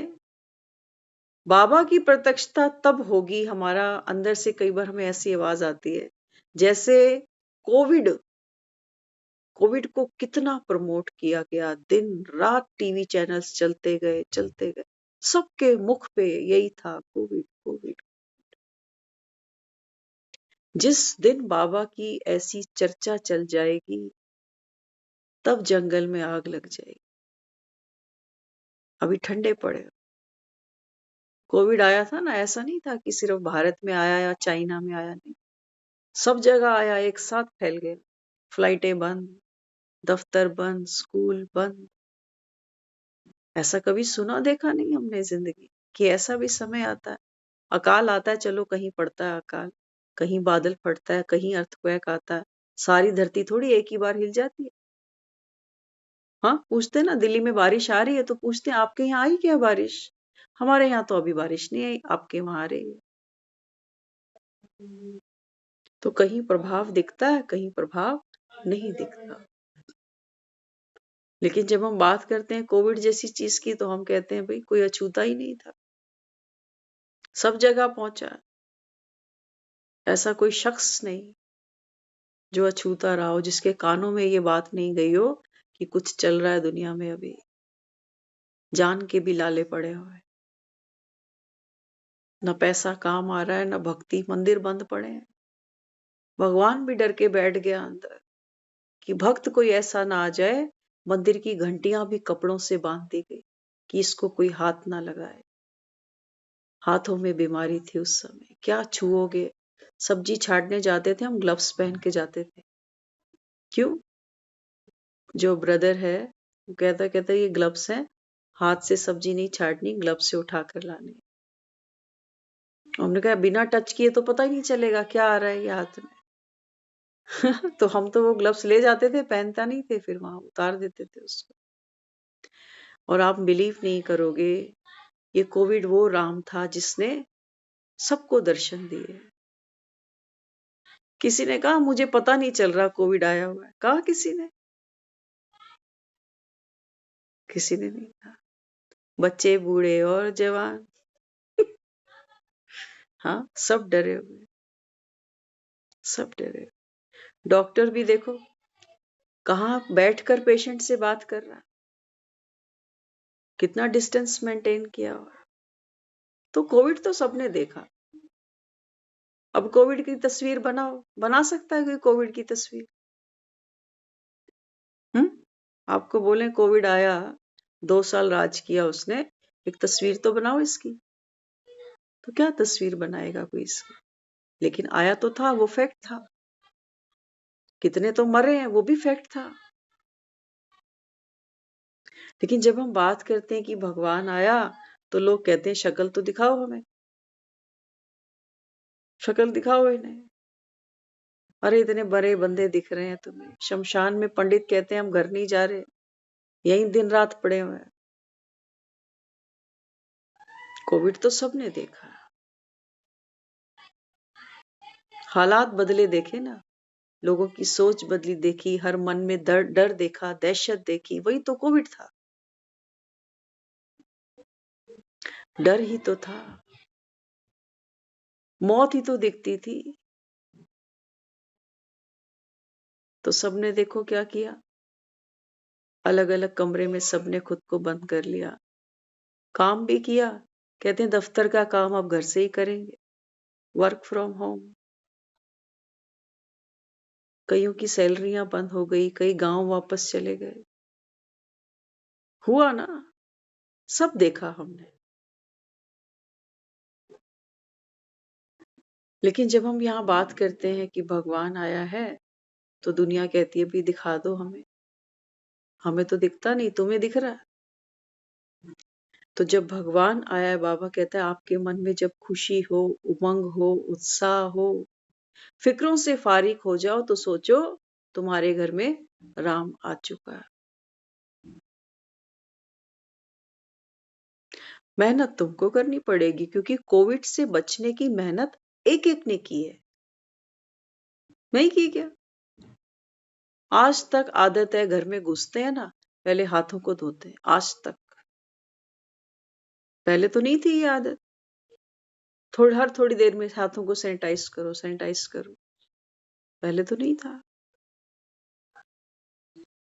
बाबा की प्रत्यक्षता तब होगी, हमारा अंदर से कई बार हमें ऐसी आवाज आती है जैसे कोविड कोविड को कितना प्रमोट किया गया, दिन रात टीवी चैनल्स चलते गए, सबके मुख पे यही था, कोविड कोविड। जिस दिन बाबा की ऐसी चर्चा चल जाएगी, तब जंगल में आग लग जाएगी। अभी ठंडे पड़े। कोविड आया था ना, ऐसा नहीं था कि सिर्फ भारत में आया या चाइना में आया, नहीं, सब जगह आया, एक साथ फैल गया। फ्लाइटें बंद, दफ्तर बंद, स्कूल बंद। ऐसा कभी सुना देखा नहीं हमने जिंदगी कि ऐसा भी समय आता है। अकाल आता है, चलो कहीं पड़ता है अकाल, कहीं बादल फटता है, कहीं अर्थक्वेक आता है, सारी धरती थोड़ी एक ही बार हिल जाती है। हाँ, पूछते ना दिल्ली में बारिश आ रही है तो पूछते हैं आपके यहाँ आई क्या बारिश? हमारे यहाँ तो अभी बारिश नहीं आई, आपके वहां आ रही है। तो कहीं प्रभाव दिखता है, कहीं प्रभाव नहीं दिखता। लेकिन जब हम बात करते हैं कोविड जैसी चीज की, तो हम कहते हैं भाई कोई अछूता ही नहीं था, सब जगह पहुंचा। ऐसा कोई शख्स नहीं जो अछूता रहा हो, जिसके कानों में ये बात नहीं गई हो कि कुछ चल रहा है दुनिया में, अभी जान के भी लाले पड़े हुए, न पैसा काम आ रहा है, न भक्ति, मंदिर बंद पड़े हैं। भगवान भी डर के बैठ गया अंदर कि भक्त कोई ऐसा ना आ जाए। मंदिर की घंटियां भी कपड़ों से बांध दी गई कि इसको कोई हाथ ना लगाए। हाथों में बीमारी थी उस समय, क्या छुओगे? सब्जी छाटने जाते थे हम, ग्लव्स पहन के जाते थे। क्यों? जो ब्रदर है वो कहता ये ग्लव्स हैं, हाथ से सब्जी नहीं छाटनी, ग्लव्स से उठा कर लानी। हमने कहा बिना टच किए तो पता ही नहीं चलेगा क्या आ रहा है ये हाथ में। तो हम तो वो ग्लव्स ले जाते थे, पहनता नहीं थे, फिर वहां उतार देते थे उसको। और आप बिलीव नहीं करोगे, ये कोविड वो राम था जिसने सबको दर्शन दिए। किसी ने कहा मुझे पता नहीं चल रहा कोविड आया हुआ है, कहा किसी ने? किसी ने नहीं कहा। बच्चे, बूढ़े और जवान, हाँ, सब डरे हुए, सब डरे। डॉक्टर भी देखो कहाँ बैठकर पेशेंट से बात कर रहा, कितना डिस्टेंस मेंटेन किया हुआ। तो कोविड तो सबने देखा। अब कोविड की तस्वीर बनाओ, बना सकता है कोई कोविड की तस्वीर? हम्म? आपको बोले कोविड आया, 2 साल राज किया उसने, एक तस्वीर तो बनाओ इसकी। तो क्या तस्वीर बनाएगा कोई इसकी? लेकिन आया तो था, वो फैक्ट था। कितने तो मरे हैं, वो भी फैक्ट था। लेकिन जब हम बात करते हैं कि भगवान आया, तो लोग कहते हैं शक्ल तो दिखाओ हमें, शक्ल दिखाओ इन्हें। अरे इतने बड़े बंदे दिख रहे हैं तुम्हें, शमशान में पंडित कहते हैं हम घर नहीं जा रहे, यहीं दिन रात पड़े हुए हैं। कोविड तो सबने देखा, हालात बदले देखे ना, लोगों की सोच बदली देखी, हर मन में डर डर देखा, दहशत देखी, वही तो कोविड था। डर ही तो था, मौत ही तो दिखती थी। तो सबने देखो क्या किया, अलग अलग कमरे में सबने खुद को बंद कर लिया, काम भी किया। कहते हैं दफ्तर का काम अब घर से ही करेंगे, वर्क फ्रॉम होम। कईयों की सैलरियां बंद हो गई, कई गांव वापस चले गए। हुआ ना, सब देखा हमने। लेकिन जब हम यहाँ बात करते हैं कि भगवान आया है, तो दुनिया कहती है भी दिखा दो हमें, हमें तो दिखता नहीं, तुम्हें दिख रहा है। तो जब भगवान आया है, बाबा कहता है आपके मन में जब खुशी हो, उमंग हो, उत्साह हो, फिक्रों से फारिग हो जाओ, तो सोचो तुम्हारे घर में राम आ चुका है। मेहनत तुमको करनी पड़ेगी, क्योंकि कोविड से बचने की मेहनत एक एक ने की है, नहीं की क्या? आज तक आदत है, घर में घुसते हैं ना, पहले हाथों को धोते हैं, आज तक। पहले तो नहीं थी ये आदत, हर थोड़ी देर में हाथों को सैनिटाइज करो, सैनिटाइज करो, पहले तो नहीं था।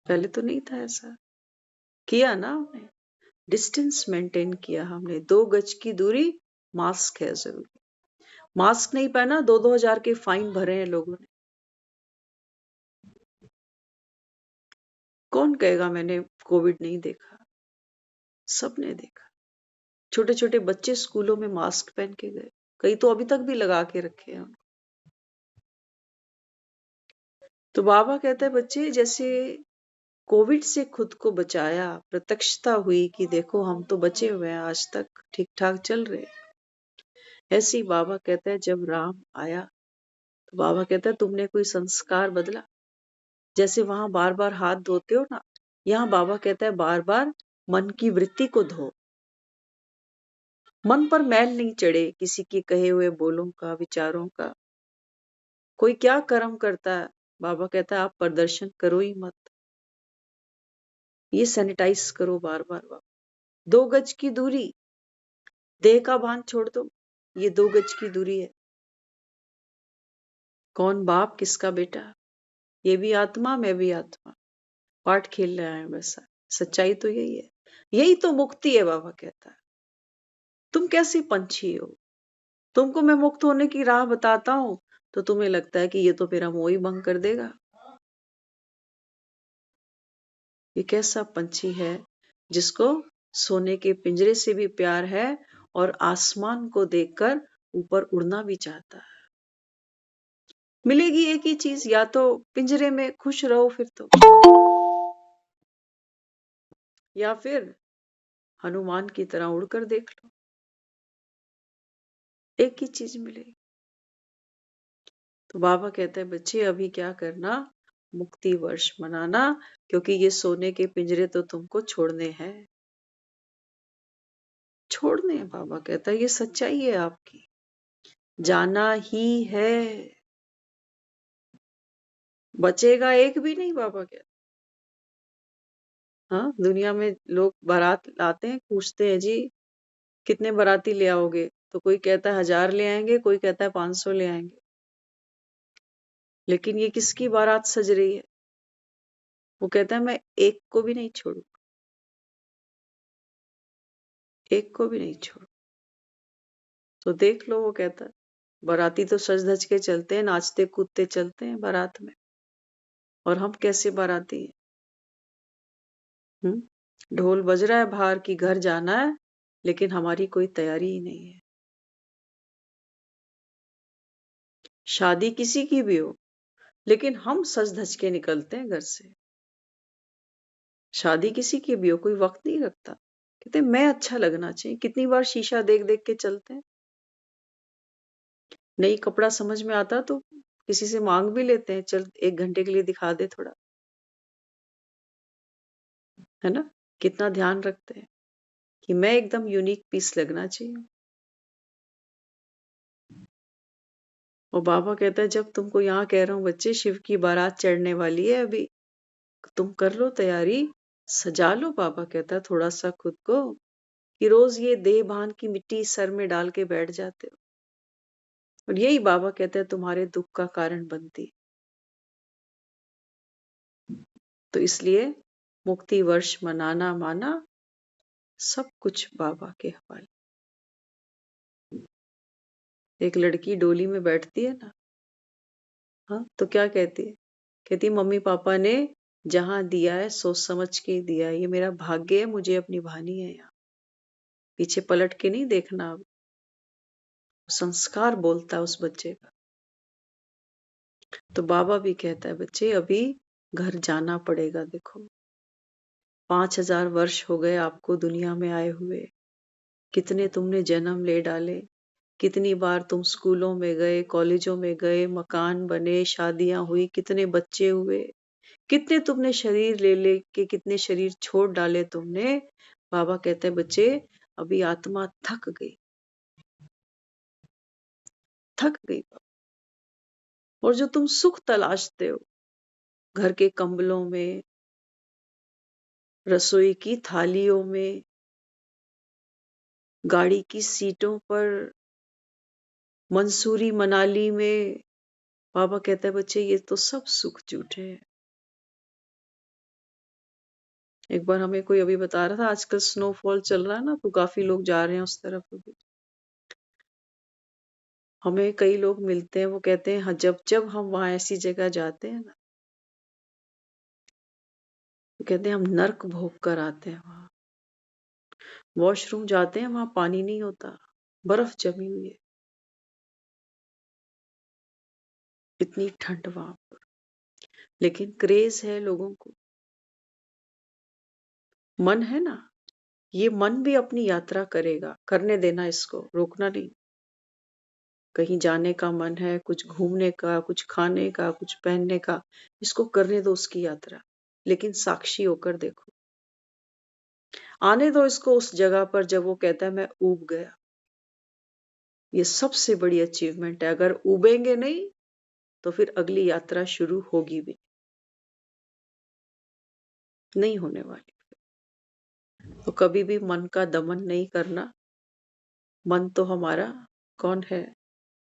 पहले तो नहीं था ऐसा। किया ना हमने, डिस्टेंस मेंटेन किया हमने, 2 गज की दूरी, मास्क है जरूरी। मास्क नहीं पहना, 2-2 हजार के फाइन भरे हैं लोगों ने। कौन कहेगा मैंने कोविड नहीं देखा? सबने देखा। छोटे छोटे बच्चे स्कूलों में मास्क पहन के गए, कई तो अभी तक भी लगा के रखे हैं। तो बाबा कहता है बच्चे, जैसे कोविड से खुद को बचाया, प्रत्यक्षता हुई कि देखो हम तो बचे हुए हैं, आज तक ठीक ठाक चल रहे हैं। ऐसे ही बाबा कहता है जब राम आया तो बाबा कहता है तुमने कोई संस्कार बदला? जैसे वहां बार बार हाथ धोते हो ना, यहाँ बाबा कहता है बार बार मन की वृत्ति को धो। मन पर मैल नहीं चढ़े किसी के कहे हुए बोलों का, विचारों का। कोई क्या कर्म करता है, बाबा कहता है आप प्रदर्शन करो ही मत, ये सैनिटाइज करो बार बार। बाबा 2 गज की दूरी, देह का भान छोड़ दो, ये 2 गज की दूरी है। कौन बाप किसका बेटा, ये भी आत्मा मैं भी आत्मा, पाठ खेल रहे हैं बस। सच्चाई तो यही है, यही तो मुक्ति है। बाबा कहता है तुम कैसी पंछी हो, तुमको मैं मुक्त होने की राह बताता हूं तो तुम्हें लगता है कि ये तो मेरा मोह ही भंग कर देगा। ये कैसा पंछी है जिसको सोने के पिंजरे से भी प्यार है और आसमान को देखकर ऊपर उड़ना भी चाहता है। मिलेगी एक ही चीज, या तो पिंजरे में खुश रहो फिर तो, या फिर हनुमान की तरह उड़कर देख लो। एक ही चीज मिलेगी। तो बाबा कहते हैं बच्चे अभी क्या करना, मुक्ति वर्ष मनाना, क्योंकि ये सोने के पिंजरे तो तुमको छोड़ने हैं, छोड़ने हैं। बाबा कहता है ये सच्चाई है आपकी, जाना ही है, बचेगा एक भी नहीं। बाबा कहता हाँ, दुनिया में लोग बारात लाते हैं, पूछते हैं जी कितने बाराती ले आओगे, तो कोई कहता है 1000 ले आएंगे, कोई कहता है 500 ले आएंगे। लेकिन ये किसकी बारात सज रही है? वो कहता है मैं एक को भी नहीं छोड़ू, एक को भी नहीं छोड़ू। तो देख लो, वो कहता है बाराती तो सज धज के चलते हैं, नाचते कूदते चलते हैं बारात में, और हम कैसे बाराती हैं? ढोल बज रहा है बाहर की घर जाना है, लेकिन हमारी कोई तैयारी ही नहीं है। शादी किसी की भी हो, लेकिन हम सज धज के निकलते हैं घर से। शादी किसी की भी हो, कोई वक्त नहीं रखता, कहते मैं अच्छा लगना चाहिए। कितनी बार शीशा देख देख के चलते हैं। नहीं कपड़ा समझ में आता तो किसी से मांग भी लेते हैं, चल 1 घंटे के लिए दिखा दे थोड़ा, है ना। कितना ध्यान रखते हैं कि मैं एकदम यूनिक पीस लगना चाहिए। और बाबा कहता है जब तुमको यहाँ कह रहा हूँ बच्चे, शिव की बारात चढ़ने वाली है अभी, तुम कर लो तैयारी, सजा लो। बाबा कहता है थोड़ा सा खुद को, कि रोज ये देह भान की मिट्टी सर में डाल के बैठ जाते हो, और यही बाबा कहते हैं तुम्हारे दुख का कारण बनती है। तो इसलिए मुक्ति वर्ष मनाना माना, सब कुछ बाबा के हवाले। एक लड़की डोली में बैठती है ना, हाँ, तो क्या कहती है? कहती मम्मी पापा ने जहां दिया है सोच समझ के ही दिया है, ये मेरा भाग्य है, मुझे अब निभानी है यहाँ, पीछे पलट के नहीं देखना। अब संस्कार बोलता है उस बच्चे का। तो बाबा भी कहता है बच्चे अभी घर जाना पड़ेगा। देखो 5000 वर्ष हो गए आपको दुनिया में आए हुए, कितने तुमने जन्म ले डाले, कितनी बार तुम स्कूलों में गए, कॉलेजों में गए, मकान बने, शादियां हुई, कितने बच्चे हुए, कितने तुमने शरीर ले ले के कितने शरीर छोड़ डाले तुमने। बाबा कहते हैं बच्चे अभी आत्मा थक गई, थक गई। और जो तुम सुख तलाशते हो घर के कंबलों में, रसोई की थालियों में, गाड़ी की सीटों पर, मंसूरी मनाली में, बाबा कहता है बच्चे ये तो सब सुख झूठे हैं। एक बार हमें कोई अभी बता रहा था, आजकल स्नोफॉल चल रहा है ना, तो काफी लोग जा रहे हैं उस तरफ अभी। हमें कई लोग मिलते हैं, वो कहते हैं हाँ, जब जब हम वहां ऐसी जगह जाते हैं ना, वो कहते हैं हम नर्क भोग कर आते हैं। वहां वॉशरूम जाते हैं, वहां पानी नहीं होता, बर्फ जमी हुई है, इतनी ठंड वहां पर, लेकिन क्रेज है लोगों को। मन है ना, ये मन भी अपनी यात्रा करेगा, करने देना, इसको रोकना नहीं। कहीं जाने का मन है, कुछ घूमने का, कुछ खाने का, कुछ पहनने का, इसको करने दो उसकी यात्रा, लेकिन साक्षी होकर देखो। आने दो इसको उस जगह पर जब वो कहता है मैं ऊब गया। ये सबसे बड़ी अचीवमेंट है। अगर उबेंगे नहीं तो फिर अगली यात्रा शुरू होगी भी नहीं होने वाली। तो कभी भी मन का दमन नहीं करना। मन तो हमारा कौन है?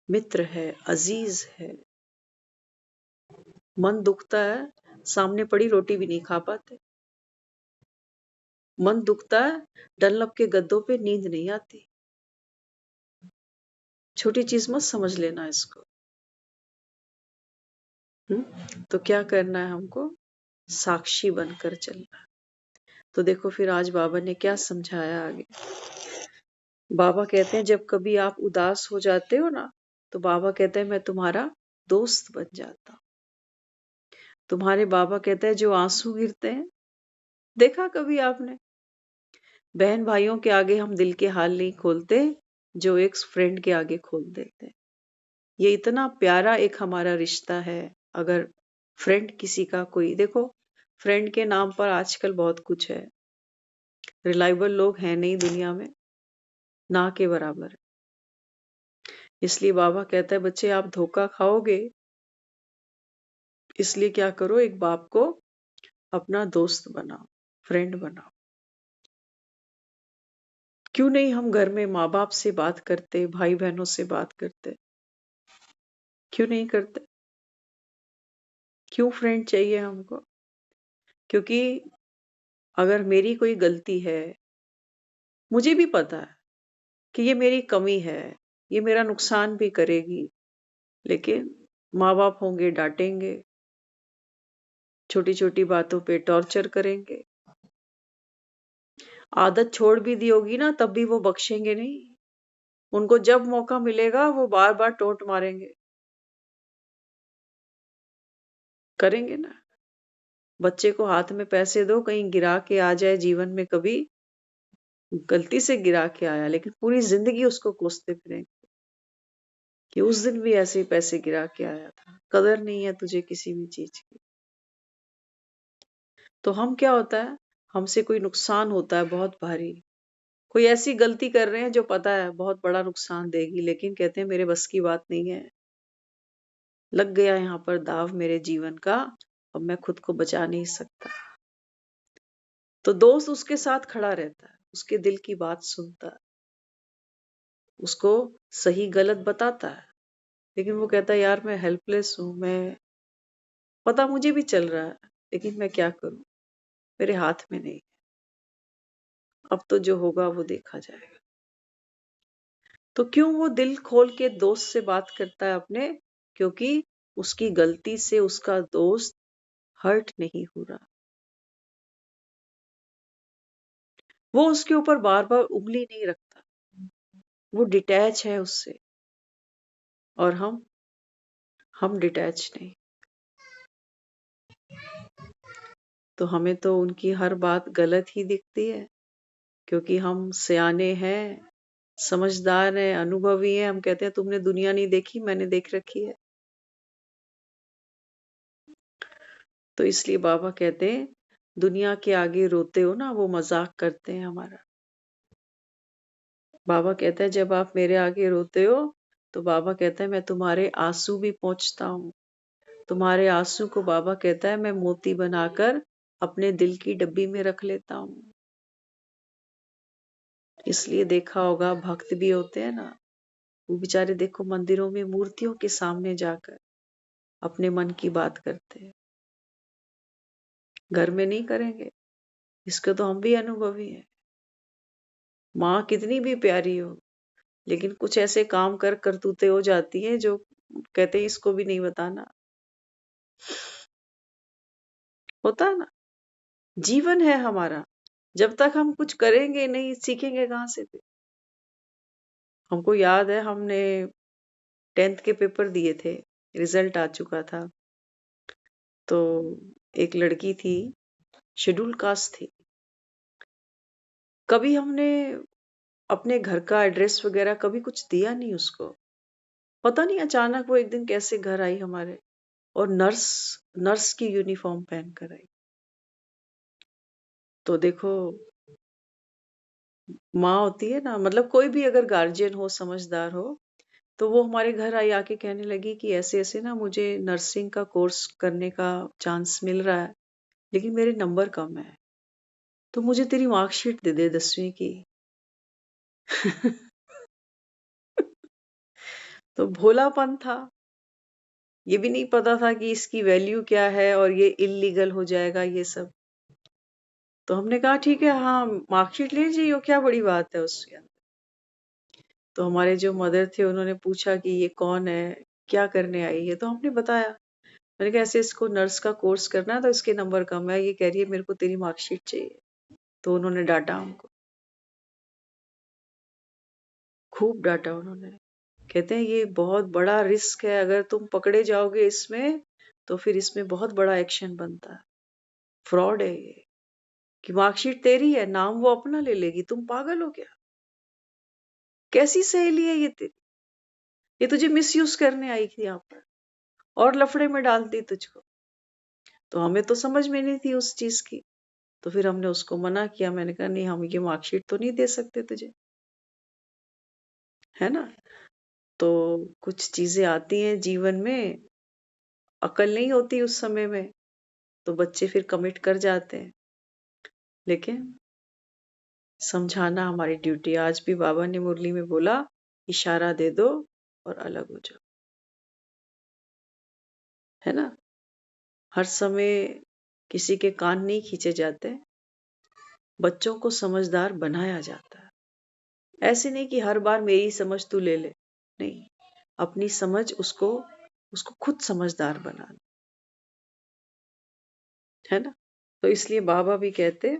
मित्र है, अजीज है। मन दुखता है, सामने पड़ी रोटी भी नहीं खा पाते। मन दुखता है, डनलप के गद्दों पे नींद नहीं आती। छोटी चीज मत समझ लेना इसको। तो क्या करना है हमको? साक्षी बनकर चलना है। तो देखो फिर आज बाबा ने क्या समझाया आगे। बाबा कहते हैं जब कभी आप उदास हो जाते हो ना, तो बाबा कहते हैं मैं तुम्हारा दोस्त बन जाता हूं। तुम्हारे बाबा कहते हैं जो आंसू गिरते हैं, देखा कभी आपने? बहन भाइयों के आगे हम दिल के हाल नहीं खोलते, जो एक फ्रेंड के आगे खोल देते हैं। ये इतना प्यारा एक हमारा रिश्ता है। अगर फ्रेंड किसी का कोई, देखो फ्रेंड के नाम पर आजकल बहुत कुछ है, रिलायबल लोग हैं नहीं दुनिया में, ना के बराबर है। इसलिए बाबा कहता है बच्चे आप धोखा खाओगे, इसलिए क्या करो, एक बाप को अपना दोस्त बनाओ, फ्रेंड बनाओ। क्यों नहीं हम घर में माँ बाप से बात करते, भाई बहनों से बात करते? क्यों नहीं करते? क्यों फ्रेंड चाहिए हमको? क्योंकि अगर मेरी कोई गलती है, मुझे भी पता है कि ये मेरी कमी है, ये मेरा नुकसान भी करेगी, लेकिन माँ बाप होंगे डांटेंगे, छोटी छोटी बातों पे टॉर्चर करेंगे। आदत छोड़ भी दी होगी ना, तब भी वो बख्शेंगे नहीं। उनको जब मौका मिलेगा वो बार बार टोंट मारेंगे, करेंगे ना। बच्चे को हाथ में पैसे दो, कहीं गिरा के आ जाए जीवन में, कभी गलती से गिरा के आया, लेकिन पूरी जिंदगी उसको कोसते फिरेंगे कि उस दिन भी ऐसे ही पैसे गिरा के आया था, कदर नहीं है तुझे किसी भी चीज की। तो हम क्या होता है, हमसे कोई नुकसान होता है बहुत भारी, कोई ऐसी गलती कर रहे हैं जो पता है बहुत बड़ा नुकसान देगी, लेकिन कहते हैं मेरे बस की बात नहीं है, लग गया यहाँ पर दाव मेरे जीवन का, अब मैं खुद को बचा नहीं सकता। तो दोस्त उसके साथ खड़ा रहता है, उसके दिल की बात सुनता है, उसको सही गलत बताता है, लेकिन वो कहता है यार मैं हेल्पलेस हूं, मैं पता मुझे भी चल रहा है, लेकिन मैं क्या करूं, मेरे हाथ में नहीं, अब तो जो होगा वो देखा जाएगा। तो क्यों वो दिल खोल के दोस्त से बात करता है अपने? क्योंकि उसकी गलती से उसका दोस्त हर्ट नहीं हो रहा, वो उसके ऊपर बार बार उंगली नहीं रखता, वो डिटैच है उससे। और हम डिटैच नहीं। तो हमें तो उनकी हर बात गलत ही दिखती है, क्योंकि हम सयाने हैं, समझदार हैं, अनुभवी हैं। हम कहते हैं तुमने दुनिया नहीं देखी, मैंने देख रखी है। तो इसलिए बाबा कहते हैं दुनिया के आगे रोते हो ना, वो मजाक करते हैं हमारा। बाबा कहता है जब आप मेरे आगे रोते हो, तो बाबा कहता है मैं तुम्हारे आंसू भी पोंछता हूँ। तुम्हारे आंसू को बाबा कहता है मैं मोती बनाकर अपने दिल की डब्बी में रख लेता हूँ। इसलिए देखा होगा भक्त भी होते हैं ना, वो बेचारे देखो मंदिरों में मूर्तियों के सामने जाकर अपने मन की बात करते हैं। घर में नहीं करेंगे, इसके तो हम भी अनुभवी हैं। माँ कितनी भी प्यारी हो, लेकिन कुछ ऐसे काम कर करतूतें हो जाती हैं जो कहते हैं इसको भी नहीं बताना। होता है ना? जीवन है हमारा, जब तक हम कुछ करेंगे नहीं, सीखेंगे कहाँ से फिर? हमको याद है हमने 10th के पेपर दिए थे, रिजल्ट आ चुका था। तो एक लड़की थी, शेड्यूल कास्ट थी। कभी हमने अपने घर का एड्रेस वगैरह कभी कुछ दिया नहीं उसको। पता नहीं अचानक वो एक दिन कैसे घर आई हमारे, और नर्स नर्स की यूनिफॉर्म पहन कर आई। तो देखो, माँ होती है ना, मतलब कोई भी अगर गार्जियन हो, समझदार हो, तो वो हमारे घर आई, आके कहने लगी कि ऐसे ऐसे ना मुझे नर्सिंग का कोर्स करने का चांस मिल रहा है, लेकिन मेरे नंबर कम है, तो मुझे तेरी मार्कशीट दे दे 10वीं की। तो भोलापन था, ये भी नहीं पता था कि इसकी वैल्यू क्या है और ये इलीगल हो जाएगा ये सब। तो हमने कहा ठीक है, हाँ मार्कशीट ले जाइए, क्या बड़ी बात है उसके अंदर। तो हमारे जो मदर थे उन्होंने पूछा कि ये कौन है, क्या करने आई है, तो हमने बताया। मैंने कहा ऐसे इसको नर्स का कोर्स करना है, तो इसके नंबर कम है, ये कह रही है मेरे को तेरी मार्कशीट चाहिए। तो उन्होंने डांटा हमको, खूब डांटा उन्होंने। कहते हैं ये बहुत बड़ा रिस्क है, अगर तुम पकड़े जाओगे इसमें तो फिर इसमें बहुत बड़ा एक्शन बनता है, फ्रॉड है ये, कि मार्कशीट तेरी है, नाम वो अपना ले लेगी, तुम पागल हो क्या? कैसी सहेली है ये तेरी? ये तुझे मिसयूज करने आई थी यहाँ पर और लफड़े में डालती तुझको। तो हमें तो समझ में नहीं थी उस चीज की, तो फिर हमने उसको मना किया। मैंने कहा नहीं, हम ये मार्कशीट तो नहीं दे सकते तुझे, है ना? तो कुछ चीजें आती हैं जीवन में, अकल नहीं होती उस समय में, तो बच्चे फिर कमिट कर जाते हैं। लेकिन समझाना हमारी ड्यूटी। आज भी बाबा ने मुरली में बोला, इशारा दे दो और अलग हो जाओ, है ना? हर समय किसी के कान नहीं खींचे जाते, बच्चों को समझदार बनाया जाता है। ऐसे नहीं कि हर बार मेरी समझ तू ले ले, नहीं, अपनी समझ उसको उसको खुद समझदार बनाना, है ना? तो इसलिए बाबा भी कहते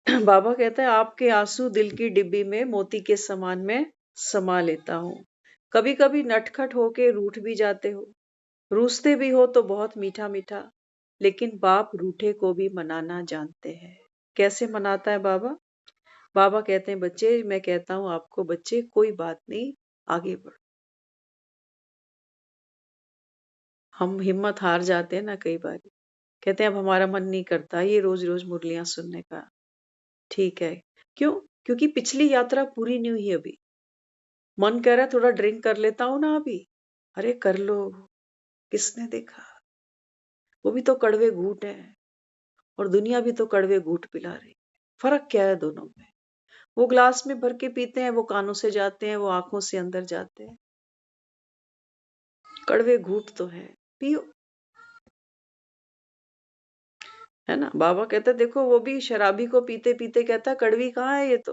बाबा कहता है आपके आंसू दिल की डिब्बी में मोती के समान में समा लेता हूँ। कभी कभी नटखट होके रूठ भी जाते हो, रूठते भी हो तो बहुत मीठा मीठा, लेकिन बाप रूठे को भी मनाना जानते हैं। कैसे मनाता है बाबा? बाबा कहते हैं बच्चे, मैं कहता हूँ आपको बच्चे, कोई बात नहीं, आगे बढ़ो। हम हिम्मत हार जाते हैं ना कई बार, कहते हैं अब हमारा मन नहीं करता ये रोज रोज मुरलियां सुनने का। ठीक है, क्यों? क्योंकि पिछली यात्रा पूरी नहीं हुई अभी। मन कह रहा है थोड़ा ड्रिंक कर लेता हूं ना अभी, अरे कर लो, किसने देखा? वो भी तो कड़वे घूंट है, और दुनिया भी तो कड़वे घूंट पिला रही। फर्क क्या है दोनों में? वो ग्लास में भर के पीते हैं, वो कानों से जाते हैं, वो आंखों से अंदर जाते हैं। कड़वे घूंट तो है, पियो, है ना? बाबा कहता है देखो, वो भी शराबी को पीते पीते कहता है कड़वी कहाँ है ये तो।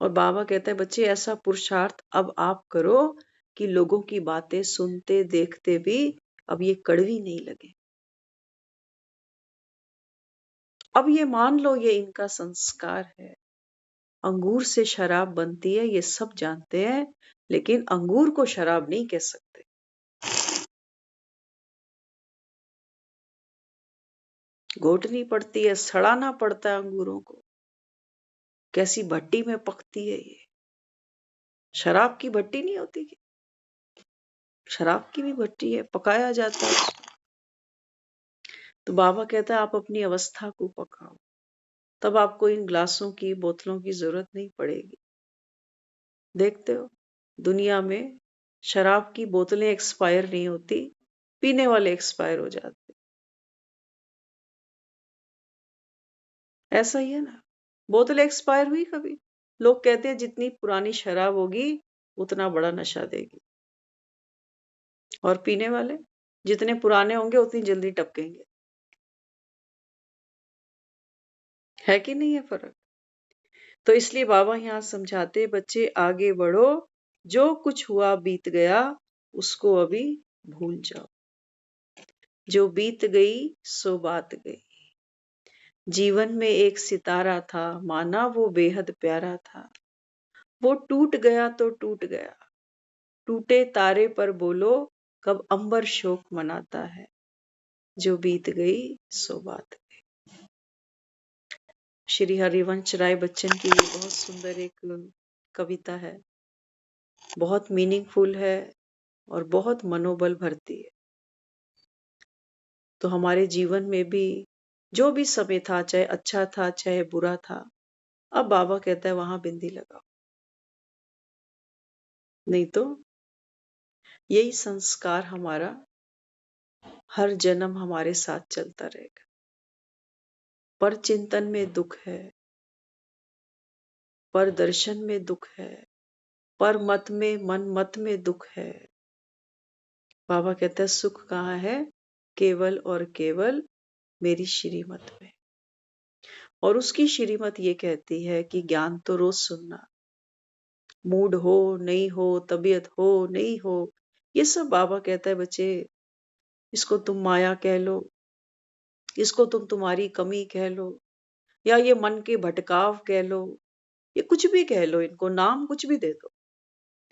और बाबा कहता है बच्चे, ऐसा पुरुषार्थ अब आप करो कि लोगों की बातें सुनते देखते भी अब ये कड़वी नहीं लगे। अब ये मान लो ये इनका संस्कार है। अंगूर से शराब बनती है ये सब जानते हैं, लेकिन अंगूर को शराब नहीं कह सकते। घोटनी पड़ती है, सड़ाना पड़ता है अंगूरों को, कैसी भट्टी में पकती है ये। शराब की भट्टी नहीं होती क्या? शराब की भी भट्टी है, पकाया जाता है उसको। तो बाबा कहता है आप अपनी अवस्था को पकाओ, तब आपको इन ग्लासों की, बोतलों की जरूरत नहीं पड़ेगी। देखते हो, दुनिया में शराब की बोतलें एक्सपायर नहीं होती, पीने वाले एक्सपायर हो जाते। ऐसा ही है ना, बोतल एक्सपायर हुई कभी? लोग कहते हैं जितनी पुरानी शराब होगी उतना बड़ा नशा देगी, और पीने वाले जितने पुराने होंगे उतनी जल्दी टपकेंगे। है कि नहीं है फर्क? तो इसलिए बाबा यहाँ समझाते, बच्चे आगे बढ़ो, जो कुछ हुआ बीत गया उसको अभी भूल जाओ। जो बीत गई सो बात गई। जीवन में एक सितारा था, माना वो बेहद प्यारा था। वो टूट गया तो टूट गया। टूटे तारे पर बोलो, कब अंबर शोक मनाता है। जो बीत गई सो बात गई। श्री हरिवंश राय बच्चन की ये बहुत सुंदर एक कविता है, बहुत मीनिंगफुल है और बहुत मनोबल भरती है। तो हमारे जीवन में भी जो भी समय था, चाहे अच्छा था चाहे बुरा था, अब बाबा कहता है वहां बिंदी लगाओ, नहीं तो यही संस्कार हमारा हर जन्म हमारे साथ चलता रहेगा। पर चिंतन में दुख है, पर दर्शन में दुख है, पर मत में मन मत में दुख है। बाबा कहता है सुख कहाँ है, केवल और केवल मेरी श्रीमत में। और उसकी श्रीमत ये कहती है कि ज्ञान तो रोज सुनना, मूड हो नहीं हो, तबीयत हो नहीं हो, ये सब बाबा कहता है बच्चे, इसको तुम माया कह लो, इसको तुम तुम्हारी कमी कह लो, या ये मन के भटकाव कह लो, ये कुछ भी कह लो, इनको नाम कुछ भी दे दो,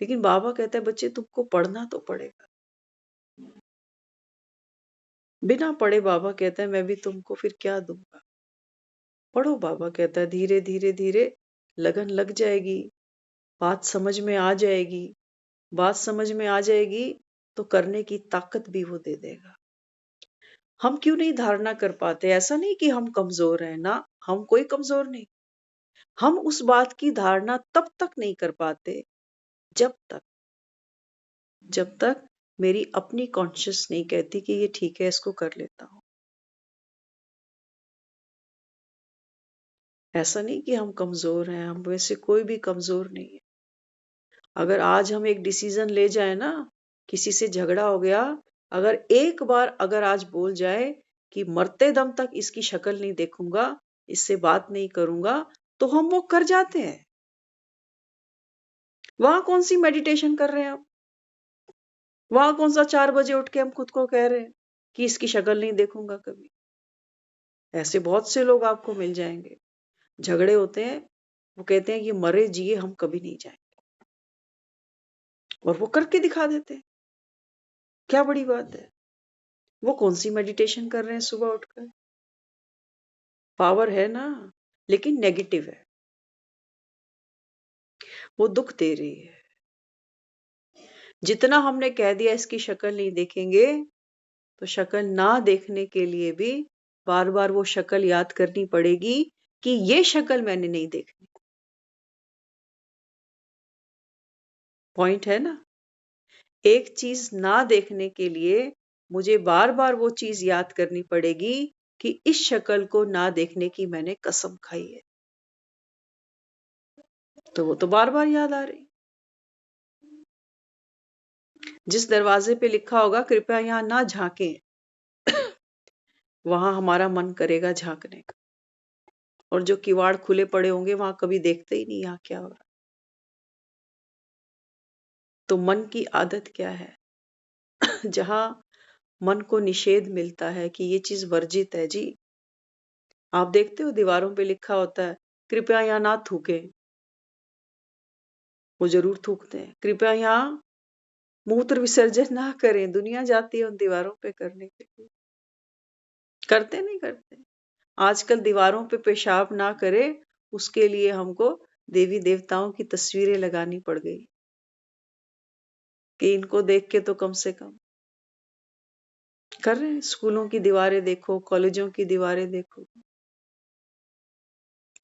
लेकिन बाबा कहता है बच्चे तुमको पढ़ना तो पड़ेगा। बिना पढ़े बाबा कहता है मैं भी तुमको फिर क्या दूंगा। पढ़ो, बाबा कहता है धीरे धीरे धीरे लगन लग जाएगी, बात समझ में आ जाएगी, बात समझ में आ जाएगी तो करने की ताकत भी वो दे देगा। हम क्यों नहीं धारणा कर पाते? ऐसा नहीं कि हम कमजोर हैं ना, हम कोई कमजोर नहीं। हम उस बात की धारणा तब तक नहीं कर पाते जब तक मेरी अपनी कॉन्शियस नहीं कहती कि ये ठीक है, इसको कर लेता हूं। ऐसा नहीं कि हम कमजोर हैं, हम वैसे कोई भी कमजोर नहीं है। अगर आज हम एक डिसीजन ले जाए ना, किसी से झगड़ा हो गया, अगर एक बार अगर आज बोल जाए कि मरते दम तक इसकी शक्ल नहीं देखूंगा, इससे बात नहीं करूंगा, तो हम वो कर जाते हैं। वहां कौन सी मेडिटेशन कर रहे हैं आप? वहां कौन सा 4 बजे उठ के हम खुद को कह रहे हैं कि इसकी शक्ल नहीं देखूंगा कभी? ऐसे बहुत से लोग आपको मिल जाएंगे, झगड़े होते हैं, वो कहते हैं कि मरे जिए हम कभी नहीं जाएंगे, और वो करके दिखा देते हैं। क्या बड़ी बात है? वो कौन सी मेडिटेशन कर रहे हैं सुबह उठकर? पावर है ना, लेकिन नेगेटिव है, वो दुख दे रही है। जितना हमने कह दिया इसकी शक्ल नहीं देखेंगे, तो शक्ल ना देखने के लिए भी बार बार वो शक्ल याद करनी पड़ेगी कि ये शक्ल मैंने नहीं देखनी। पॉइंट है ना? एक चीज ना देखने के लिए मुझे बार बार वो चीज याद करनी पड़ेगी कि इस शक्ल को ना देखने की मैंने कसम खाई है, तो वो तो बार बार याद आ रही। जिस दरवाजे पे लिखा होगा कृपया यहाँ ना झांकें, वहां हमारा मन करेगा झांकने का, और जो किवाड़ खुले पड़े होंगे वहां कभी देखते ही नहीं यहाँ क्या हो रहा। तो मन की आदत क्या है? जहां मन को निषेध मिलता है कि ये चीज वर्जित है जी, आप देखते हो दीवारों पे लिखा होता है कृपया यहाँ ना थूकें, वो जरूर थूकते हैं। कृपया यहाँ मूत्र विसर्जन ना करें, दुनिया जाती है उन दीवारों पे करने के लिए, करते नहीं करते। आजकल दीवारों पे पेशाब ना करे, उसके लिए हमको देवी देवताओं की तस्वीरें लगानी पड़ गई कि इनको देख के तो कम से कम कर रहे हैं। स्कूलों की दीवारें देखो, कॉलेजों की दीवारें देखो,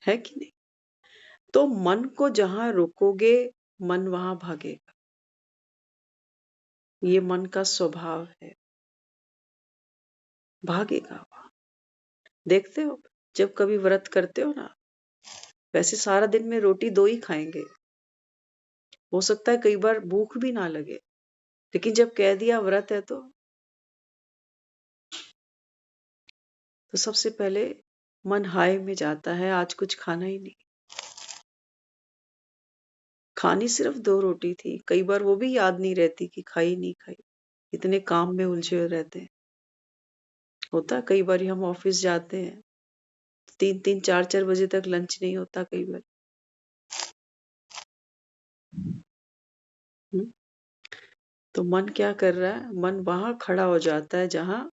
है कि नहीं? तो मन को जहां रोकोगे मन वहां भागेगा, ये मन का स्वभाव है, भागेगा वहां। देखते हो, जब कभी व्रत करते हो ना, वैसे सारा दिन में रोटी 2 ही खाएंगे, हो सकता है कई बार भूख भी ना लगे, लेकिन जब कह दिया व्रत है तो सबसे पहले मन हाय में जाता है, आज कुछ खाना ही नहीं। खानी सिर्फ 2 रोटी थी, कई बार वो भी याद नहीं रहती कि खाई नहीं खाई, इतने काम में उलझे हुए रहते हैं। होता है कई बारी हम ऑफिस जाते हैं, 3-3 4-4 बजे तक लंच नहीं होता कई बार। हुँ, तो मन क्या कर रहा है? मन वहाँ खड़ा हो जाता है जहाँ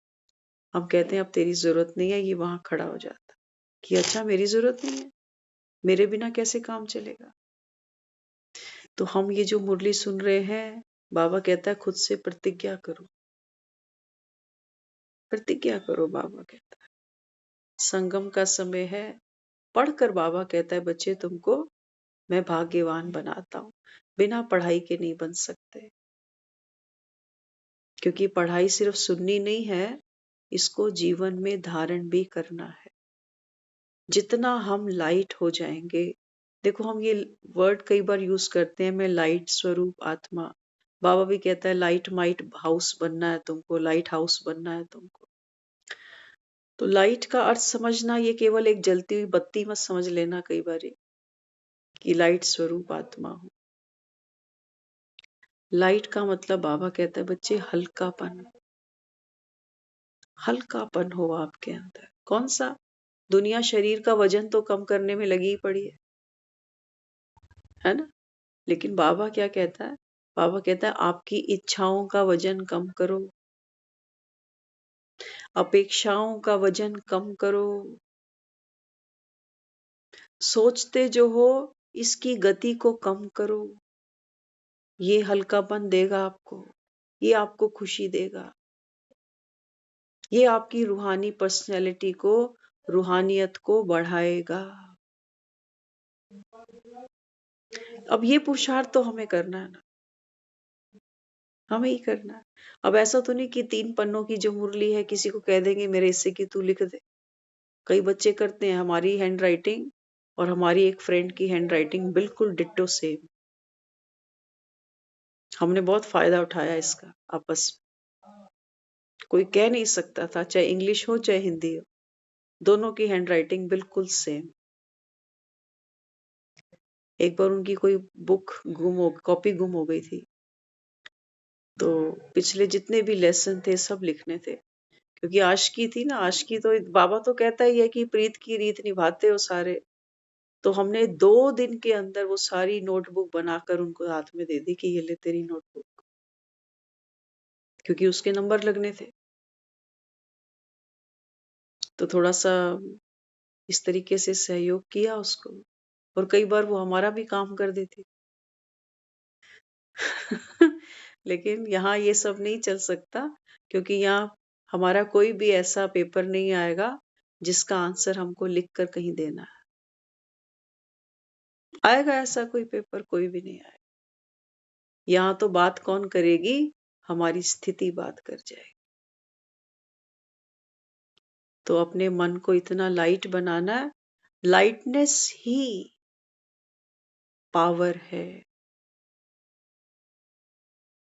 हम कहते हैं अब तेरी ज़रूरत नहीं है, ये वहाँ खड़ा हो जाता है कि अच्छा मेरी ज़रूरत नहीं है, मेरे बिना कैसे काम चलेगा? तो हम ये जो मुरली सुन रहे हैं, बाबा कहता है खुद से प्रतिज्ञा करो, प्रतिज्ञा करो बाबा कहता है। संगम का समय है, पढ़कर बाबा कहता है बच्चे तुमको मैं भाग्यवान बनाता हूँ, बिना पढ़ाई के नहीं बन सकते। क्योंकि पढ़ाई सिर्फ सुननी नहीं है, इसको जीवन में धारण भी करना है। जितना हम लाइट हो जाएँगे, देखो हम ये वर्ड कई बार यूज़ करते हैं, मैं लाइट स्वरूप आत्मा। बाबा भी कहता है लाइट माइट हाउस बनना है तुमको, लाइट हाउस बनना है तुमको। तो लाइट का अर्थ समझना ये केवल एक जलती हुई बत्ती मत समझ लेना कई बारी कि लाइट स्वरूप आत्मा हूँ। लाइट का मतलब बाबा कहता है बच्चे हल्कापन, हल्कापन हो आपके अंदर। कौन-सा? दुनिया शरीर का वजन तो कम करने में लगी ही पड़ी है ना? लेकिन बाबा क्या कहता है? बाबा कहता है आपकी इच्छाओं का वजन कम करो, अपेक्षाओं का वजन कम करो, सोचते जो हो इसकी गति को कम करो। ये हल्कापन देगा आपको, ये आपको खुशी देगा, ये आपकी रूहानी पर्सनैलिटी को, रूहानियत को बढ़ाएगा। अब ये पुरुषार्थ तो हमें करना है ना, हमें ही करना है। अब ऐसा तो नहीं कि 3 पन्नों की जो मुरली है किसी को कह देंगे मेरे हिस्से की तू लिख दे। कई बच्चे करते हैं, हमारी हैंडराइटिंग और हमारी एक फ्रेंड की हैंडराइटिंग बिल्कुल डिट्टो सेम। हमने बहुत फ़ायदा उठाया इसका आपस में। कोई कह नहीं सकता था, चाहे इंग्लिश हो चाहे हिंदी हो, दोनों की हैंडराइटिंग बिल्कुल सेम। एक बार उनकी कोई कॉपी गुम हो गई थी। तो पिछले जितने भी लेसन थे सब लिखने थे। क्योंकि आशिकी थी ना, आशिकी तो बाबा तो कहता ही है कि प्रीत की रीत निभाते हो सारे। तो हमने 2 दिन के अंदर वो सारी नोटबुक बनाकर उनको हाथ में दे दी कि ये ले तेरी नोटबुक। क्योंकि उसके नंबर लगने थे। तो थोड़ा-सा इस तरीके से सहयोग किया उसको और कई बार वो हमारा भी काम कर देती। लेकिन यहाँ ये सब नहीं चल सकता क्योंकि यहाँ हमारा कोई भी ऐसा पेपर नहीं आएगा जिसका आंसर हमको लिख कर कहीं देना है। आएगा ऐसा कोई पेपर? कोई भी नहीं आएगा। यहाँ तो बात कौन करेगी? हमारी स्थिति बात कर जाएगी। तो अपने मन को इतना लाइट बनाना है, लाइटनेस ही पावर है।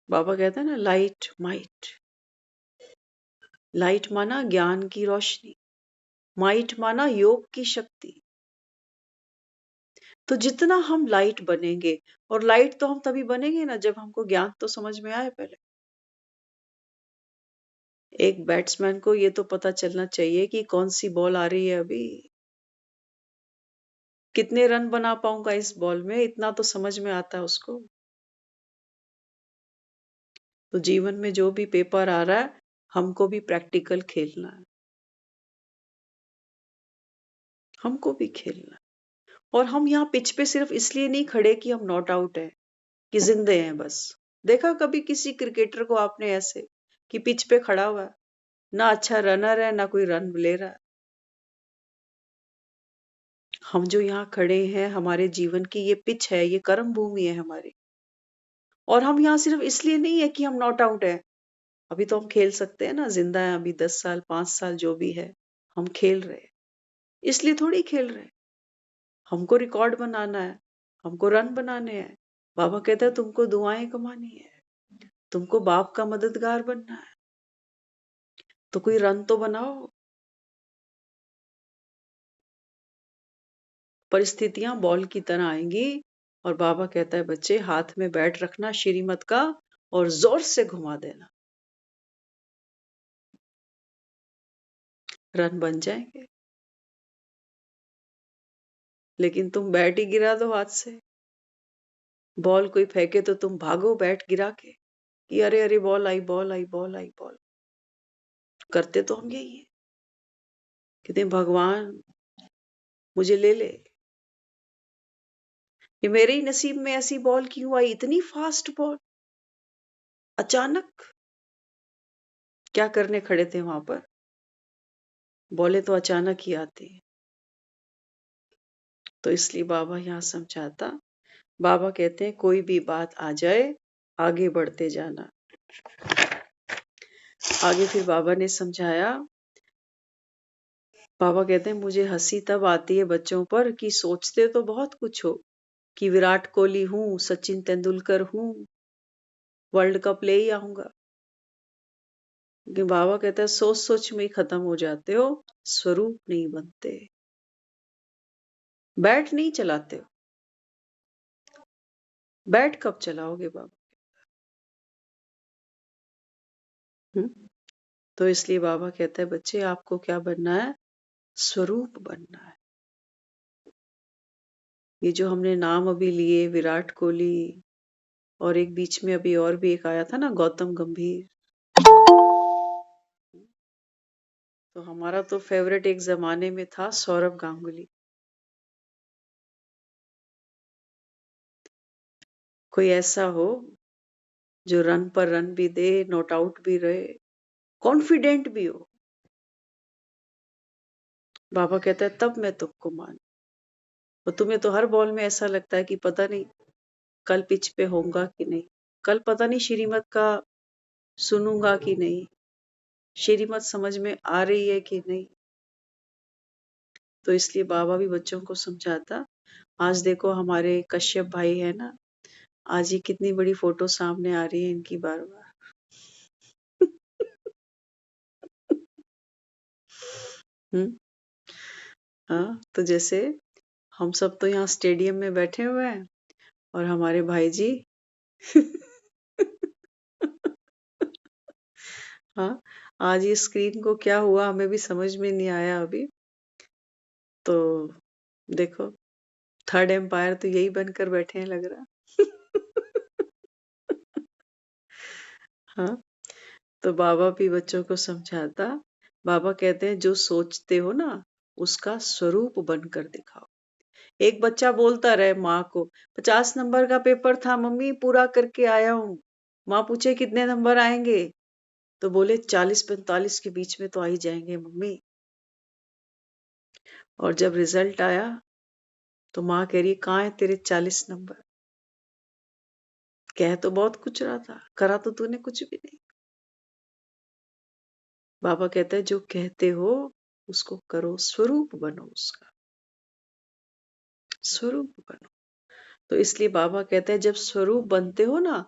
बाबा कहते हैं ना लाइट माइट। लाइट माना ज्ञान की रोशनी, माइट माना योग की शक्ति। तो जितना हम लाइट बनेंगे और लाइट तो हम तभी बनेंगे ना जब हमको ज्ञान तो समझ में आए पहले। एक बैट्समैन को ये तो पता चलना चाहिए कि कौन सी बॉल आ रही है अभी। कितने रन बना पाऊंगा इस बॉल में, इतना तो समझ में आता है उसको। तो जीवन में जो भी पेपर आ रहा है हमको भी प्रैक्टिकल खेलना है, हमको भी खेलना है। और हम यहाँ पिच पे सिर्फ इसलिए नहीं खड़े कि हम नॉट आउट है, कि जिंदे हैं बस। देखा कभी किसी क्रिकेटर को आपने ऐसे कि पिच पे खड़ा हुआ है, ना अच्छा रनर है ना कोई रन ले रहा है। हम जो यहाँ खड़े हैं हमारे जीवन की ये पिच है, ये कर्म भूमि है हमारी। और हम यहाँ सिर्फ इसलिए नहीं है कि हम नॉट आउट है, अभी तो हम खेल सकते हैं ना, जिंदा है अभी 10 साल 5 साल जो भी है हम खेल रहे हैं। इसलिए थोड़ी खेल रहे हैं, हमको रिकॉर्ड बनाना है, हमको रन बनाने हैं। बाबा कहता है तुमको दुआएं कमानी है, तुमको बाप का मददगार बनना है, तो कोई रन तो बनाओ। परिस्थितियां बॉल की तरह आएंगी और बाबा कहता है बच्चे हाथ में बैट रखना श्रीमत का और जोर से घुमा देना, रन बन जाएंगे। लेकिन तुम बैट ही गिरा दो हाथ से, बॉल कोई फेंके तो तुम भागो बैट गिरा के कि अरे अरे ball eye ball eye ball eye ball. करते तो हम यही है, कहते भगवान मुझे ले ले, ये मेरे ही नसीब में ऐसी बॉल क्यों आई, इतनी फास्ट बॉल अचानक। क्या करने खड़े थे वहां पर, बॉलें तो अचानक ही आती है। तो इसलिए बाबा यहाँ समझाता, बाबा कहते हैं कोई भी बात आ जाए आगे बढ़ते जाना। आगे फिर बाबा ने समझाया, बाबा कहते हैं मुझे हंसी तब आती है बच्चों पर कि सोचते तो बहुत कुछ हो कि विराट कोहली हूं, सचिन तेंदुलकर हूं, वर्ल्ड कप ले ही आऊंगा। लेकिन बाबा कहता है सोच सोच में ही खत्म हो जाते हो, स्वरूप नहीं बनते, बैट नहीं चलाते हो। बैट कब चलाओगे बाबा? तो इसलिए बाबा कहता है बच्चे आपको क्या बनना है, स्वरूप बनना है। ये जो हमने नाम अभी लिए विराट कोहली, और एक बीच में अभी और भी एक आया था ना गौतम गंभीर, तो हमारा तो फेवरेट एक जमाने में था सौरव गांगुली। कोई ऐसा हो जो रन पर रन भी दे, नॉट आउट भी रहे, कॉन्फिडेंट भी हो। बाबा कहता है तब मैं तुमको मान, और तुम्हें तो हर बॉल में ऐसा लगता है कि पता नहीं कल पिच पे होऊंगा कि नहीं, कल पता नहीं श्रीमत का सुनूंगा कि नहीं, श्रीमत समझ में आ रही है कि नहीं। तो इसलिए बाबा भी बच्चों को समझाता, आज देखो हमारे कश्यप भाई है ना, आज ये कितनी बड़ी फोटो सामने आ रही है इनकी बार बार। हम्म। हाँ, तो जैसे हम सब तो यहाँ स्टेडियम में बैठे हुए हैं और हमारे भाई जी हाँ, आज ये स्क्रीन को क्या हुआ हमें भी समझ में नहीं आया अभी। तो देखो थर्ड एम्पायर तो यही बनकर बैठे हैं लग रहा। हाँ, तो बाबा भी बच्चों को समझाता, बाबा कहते हैं जो सोचते हो ना उसका स्वरूप बनकर दिखाओ। एक बच्चा बोलता रहे माँ को, 50 नंबर का पेपर था मम्मी पूरा करके आया हूँ। माँ पूछे कितने नंबर आएंगे, तो बोले 40-45 के बीच में तो आ ही जाएंगे मम्मी। और जब रिजल्ट आया तो माँ कह रही कहाँ है तेरे 40 नंबर, कह तो बहुत कुछ रहा था, करा तो तूने कुछ भी नहीं। बाबा कहता है जो कहते हो उसको करो, स्वरूप बनो उसका, स्वरूप बनो। तो इसलिए बाबा कहते हैं जब स्वरूप बनते हो ना